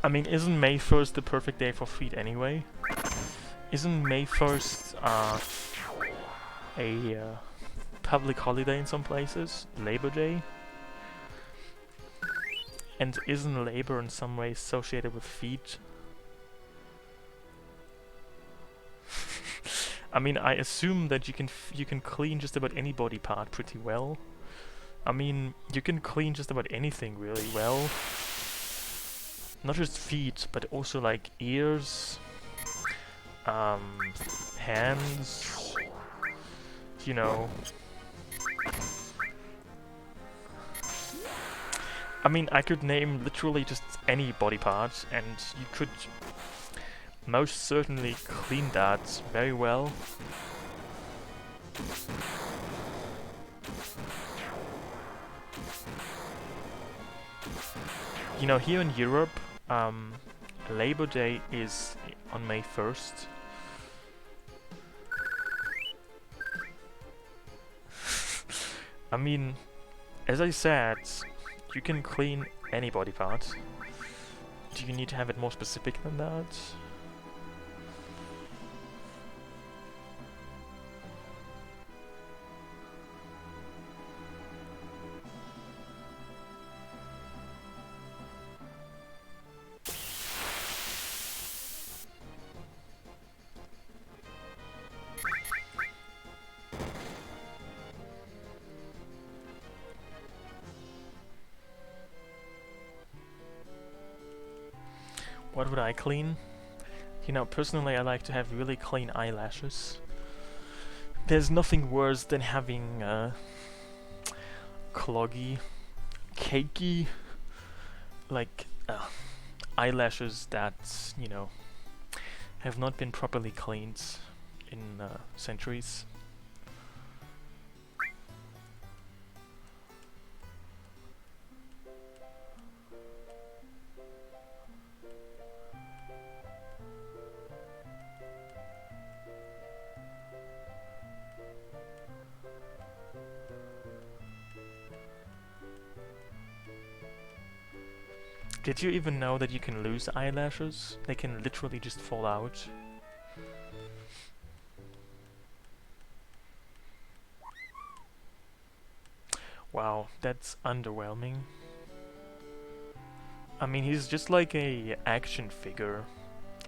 I mean, isn't May 1st the perfect day for feet anyway? Isn't May 1st a public holiday in some places? Labor Day? And isn't labor in some way associated with feet? I mean, I assume that you can clean just about any body part pretty well. I mean, you can clean just about anything really well. Not just feet, but also like ears, hands, you know. I mean, I could name literally just any body part, and you could most certainly clean that very well. You know, here in Europe, Labor Day is on May 1st. I mean, as I said, you can clean any body part. Do you need to have it more specific than that? What would I clean? You know, personally I like to have really clean eyelashes. There's nothing worse than having cloggy, cakey, like eyelashes that, you know, have not been properly cleaned in centuries. Did you even know that you can lose eyelashes? They can literally just fall out. Wow, that's underwhelming. I mean, he's just like a action figure.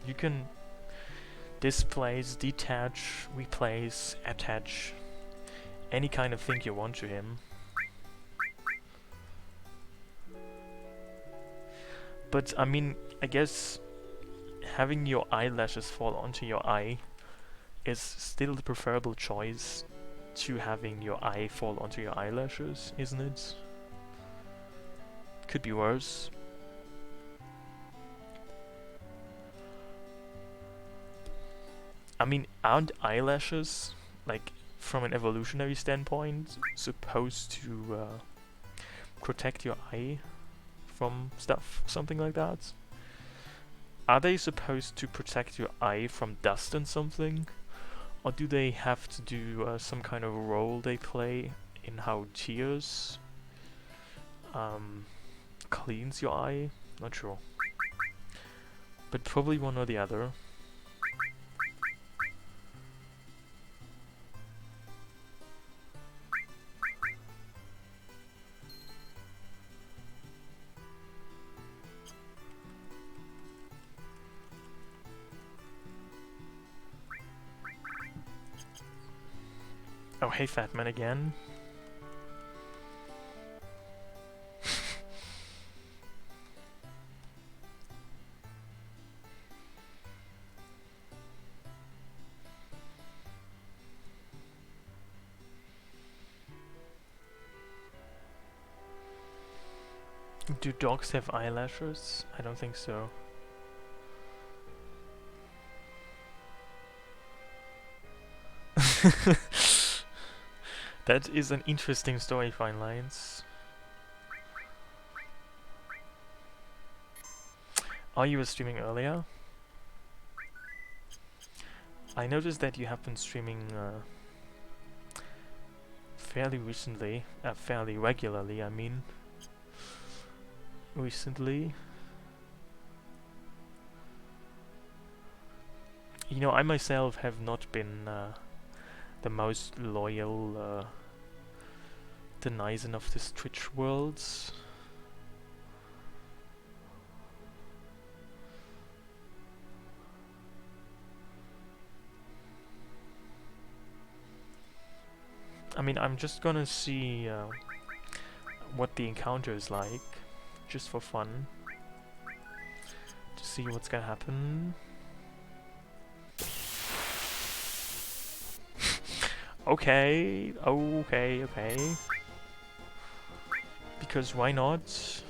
You can displace, detach, replace, attach any kind of thing you want to him. But I mean, I guess having your eyelashes fall onto your eye is still the preferable choice to having your eye fall onto your eyelashes, isn't it? Could be worse. I mean, aren't eyelashes, like, from an evolutionary standpoint, supposed to protect your eye from stuff, something like that? Are they supposed to protect your eye from dust and something? Or do they have to do some kind of role they play in how tears cleans your eye? Not sure. But probably one or the other. Oh, hey, Fatman again. Do dogs have eyelashes? I don't think so. That is an interesting story, Fine Lines. Oh, you were streaming earlier? I noticed that you have been streaming fairly recently, fairly regularly, I mean. Recently. You know, I myself have not been the most loyal denizen of this Twitch worlds. I mean, I'm just gonna see what the encounter is like, just for fun, to see what's gonna happen. Okay, okay. Because why not?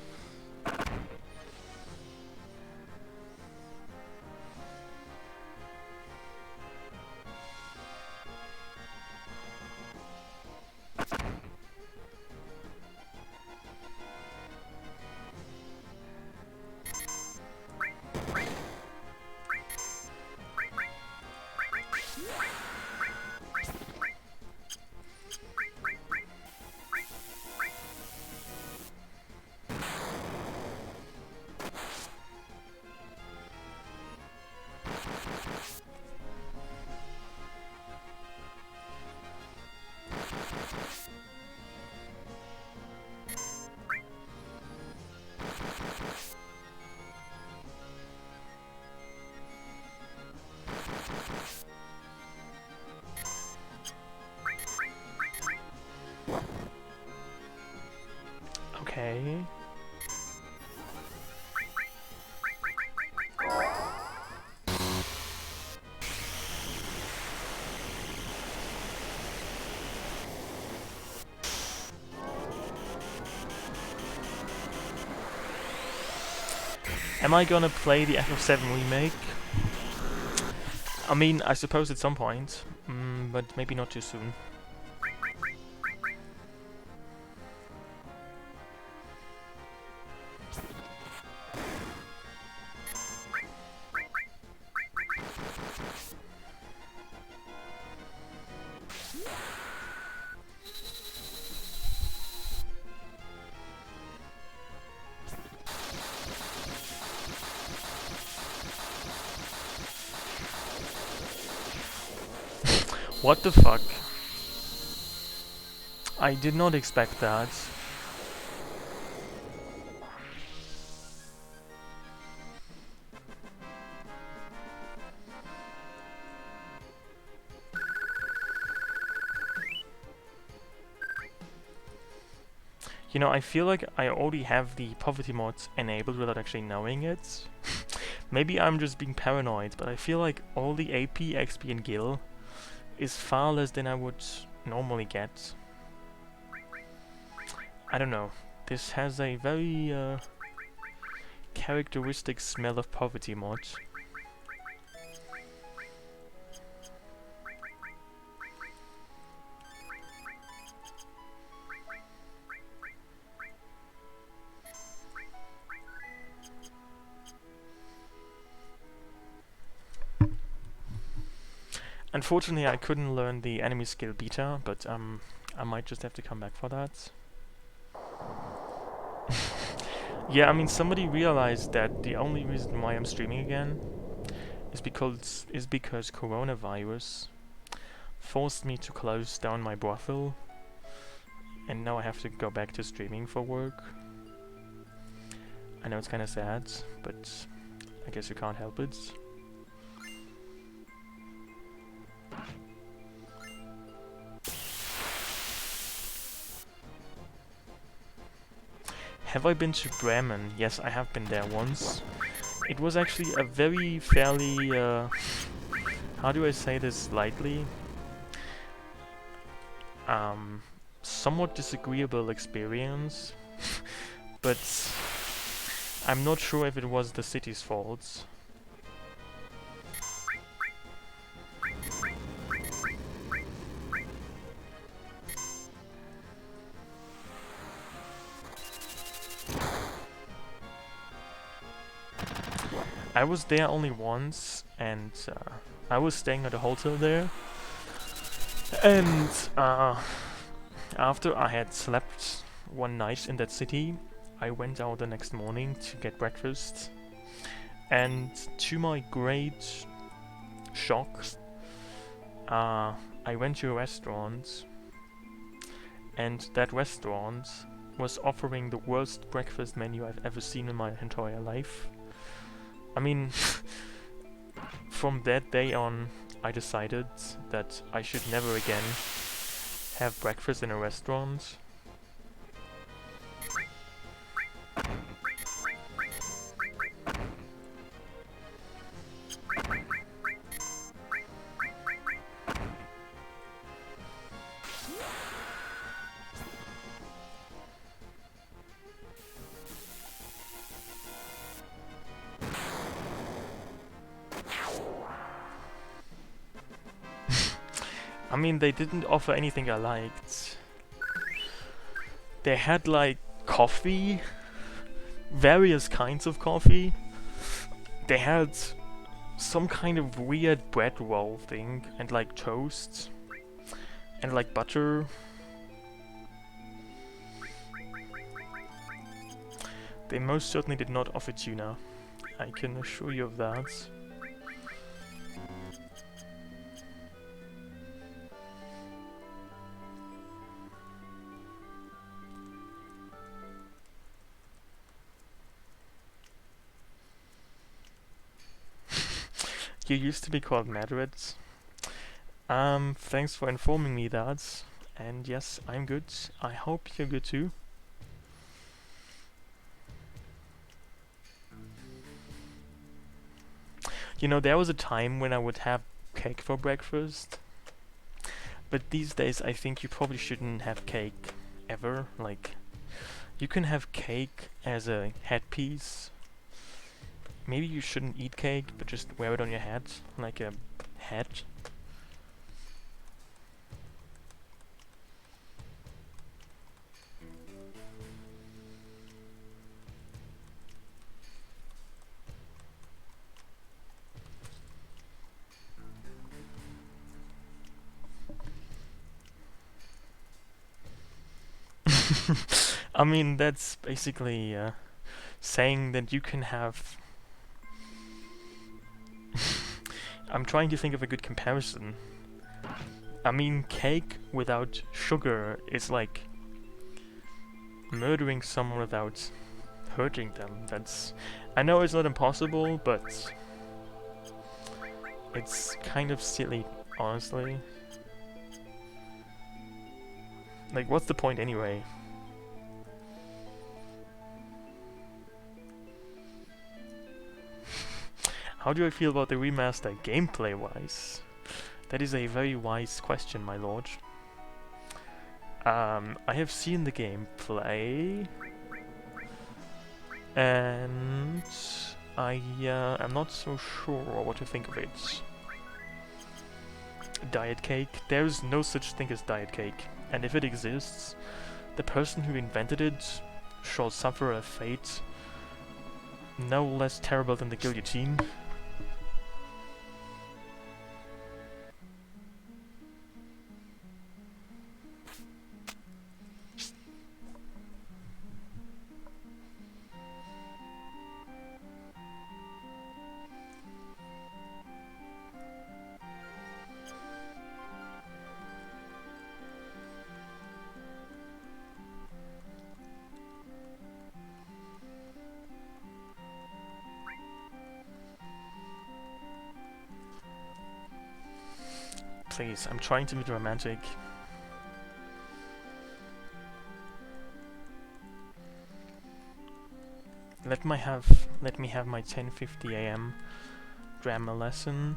Okay. Am I gonna play the FF7 remake? I mean, I suppose at some point, but maybe not too soon. What the fuck? I did not expect that. You know, I feel like I already have the poverty mods enabled without actually knowing it. Maybe I'm just being paranoid, but I feel like all the AP, XP and Gil is far less than I would normally get. I don't know. This has a very characteristic smell of poverty mod. Unfortunately, I couldn't learn the enemy skill beta, but I might just have to come back for that. Yeah, I mean, somebody realized that the only reason why I'm streaming again is because coronavirus forced me to close down my brothel, and now I have to go back to streaming for work. I know it's kind of sad, but I guess you can't help it. Have I been to Bremen? Yes, I have been there once. It was actually a very fairly, how do I say this lightly? Somewhat disagreeable experience, but I'm not sure if it was the city's fault. I was there only once, and I was staying at a hotel there. And after I had slept one night in that city, I went out the next morning to get breakfast. And to my great shock, I went to a restaurant, and that restaurant was offering the worst breakfast menu I've ever seen in my entire life. I mean, from that day on, I decided that I should never again have breakfast in a restaurant. I mean, they didn't offer anything I liked. They had like coffee, various kinds of coffee. They had some kind of weird bread roll thing, and like toast, and like butter. They most certainly did not offer tuna. I can assure you of that. You used to be called Madrid. Thanks for informing me that. And yes, I'm good. I hope you're good too. You know, there was a time when I would have cake for breakfast. But these days I think you probably shouldn't have cake ever. Like, you can have cake as a headpiece. Maybe you shouldn't eat cake, but just wear it on your head, like a hat. I mean, that's basically saying that you can have... I'm trying to think of a good comparison. I mean, cake without sugar is like murdering someone without hurting them. That's... I know it's not impossible, but it's kind of silly, honestly. Like, what's the point anyway? How do I feel about the remaster gameplay-wise? That is a very wise question, my lord. I have seen the gameplay, and I am not so sure what to think of it. Diet cake? There is no such thing as diet cake, and if it exists, the person who invented it shall suffer a fate no less terrible than the guillotine. Please, I'm trying to be romantic. Let me have my 10:50 AM grammar lesson.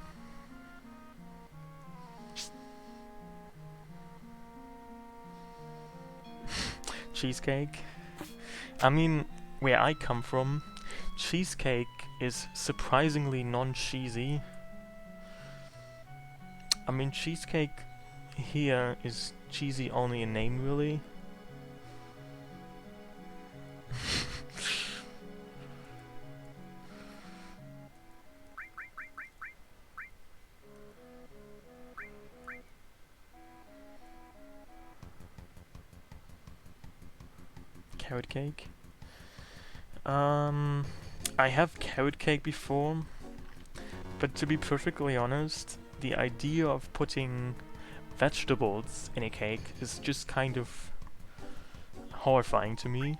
Cheesecake. I mean, where I come from, cheesecake is surprisingly non-cheesy. I mean, cheesecake here is cheesy only in name, really. Carrot cake. I have carrot cake before, but to be perfectly honest, the idea of putting vegetables in a cake is just kind of horrifying to me.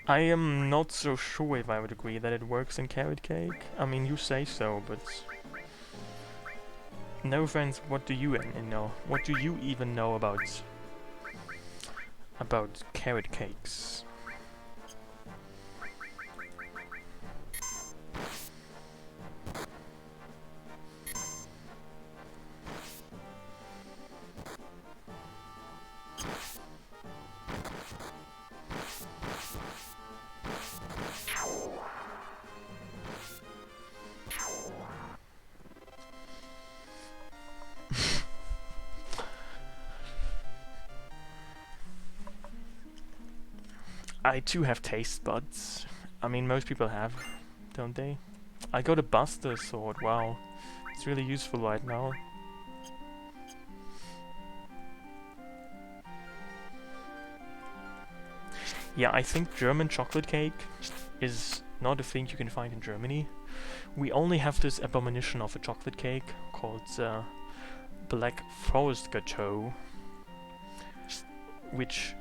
I am not so sure if I would agree that it works in carrot cake. I mean, you say so, but... No offense, what do you know? What do you even know about carrot cakes? I too have taste buds. I mean, most people have, don't they? I got a Buster Sword, wow. It's really useful right now. Yeah, I think German chocolate cake is not a thing you can find in Germany. We only have this abomination of a chocolate cake called Black Forest Gâteau, which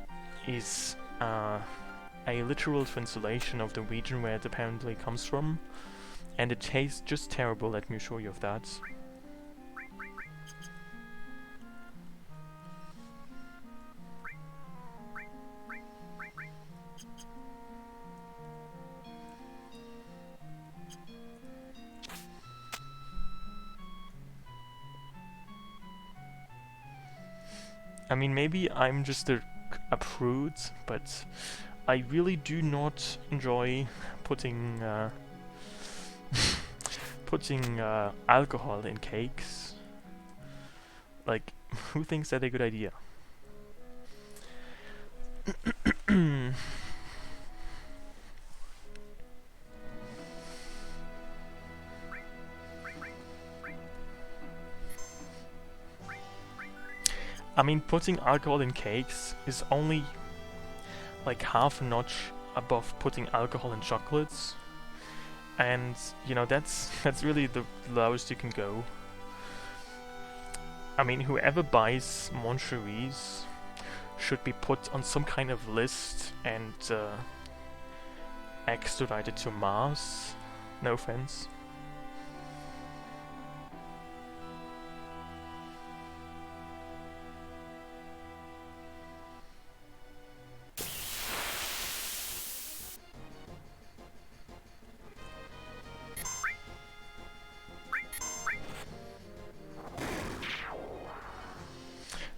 is a literal translation of the region where it apparently comes from, and it tastes just terrible, let me assure you of that. I mean, maybe I'm just a prude, but I really do not enjoy putting alcohol in cakes. Like, who thinks that a good idea? I mean, putting alcohol in cakes is only like half a notch above putting alcohol in chocolates, and you know, that's really the lowest you can go. I mean, whoever buys Moncheries should be put on some kind of list and extradited to Mars. No offense.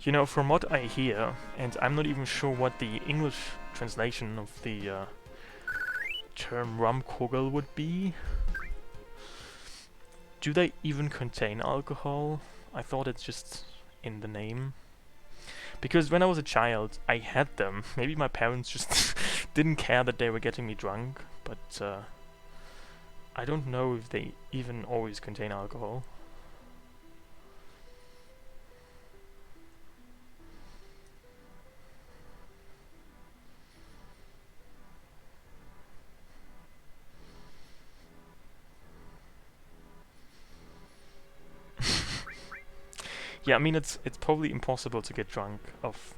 You know, from what I hear, and I'm not even sure what the English translation of the term Rumkugel would be. Do they even contain alcohol? I thought it's just in the name. Because when I was a child, I had them. Maybe my parents just didn't care that they were getting me drunk, but I don't know if they even always contain alcohol. Yeah, I mean, it's probably impossible to get drunk of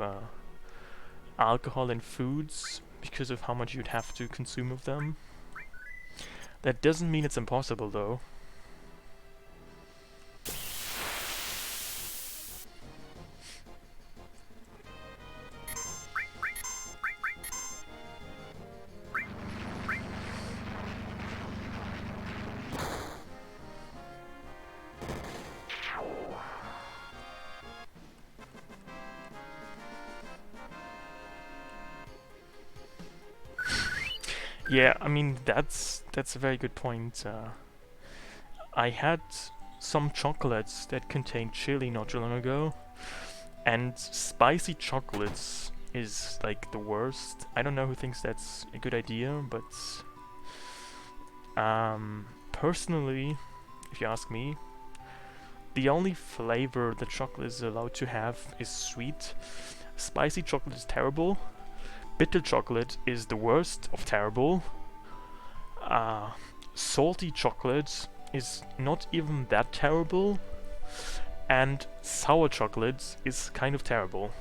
alcohol and foods because of how much you'd have to consume of them. That doesn't mean it's impossible, though. Yeah, I mean that's a very good point. I had some chocolates that contained chili not too long ago, and spicy chocolates is like the worst. I don't know who thinks that's a good idea, but personally, if you ask me, the only flavor that chocolate is allowed to have is sweet. Spicy chocolate is terrible. Bitter chocolate is the worst of terrible. Salty chocolate is not even that terrible. And sour chocolate is kind of terrible.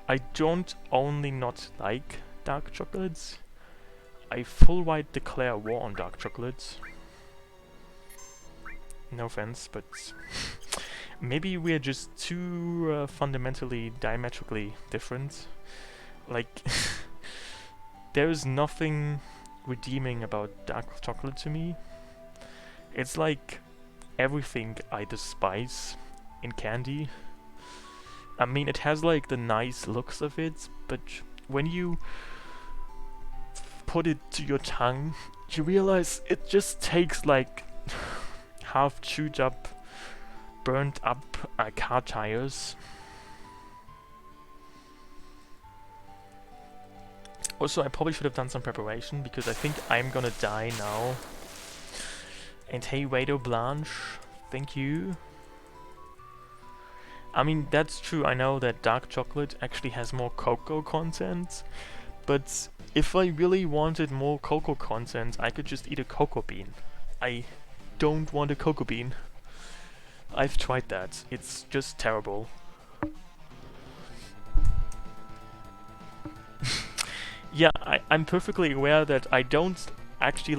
I don't only not like dark chocolates, I full right declare war on dark chocolates. No offense, but maybe we're just too fundamentally diametrically different. Like, there is nothing redeeming about dark chocolate to me. It's like everything I despise in candy. I mean, it has like the nice looks of it, but when you put it to your tongue, you realize it just takes like half chewed up, burnt up car tires. Also, I probably should have done some preparation because I think I'm gonna die now. And hey, Rado Blanche, thank you. I mean, that's true, I know that dark chocolate actually has more cocoa content, but if I really wanted more cocoa content, I could just eat a cocoa bean. I don't want a cocoa bean. I've tried that, it's just terrible. Yeah, I'm perfectly aware that I don't actually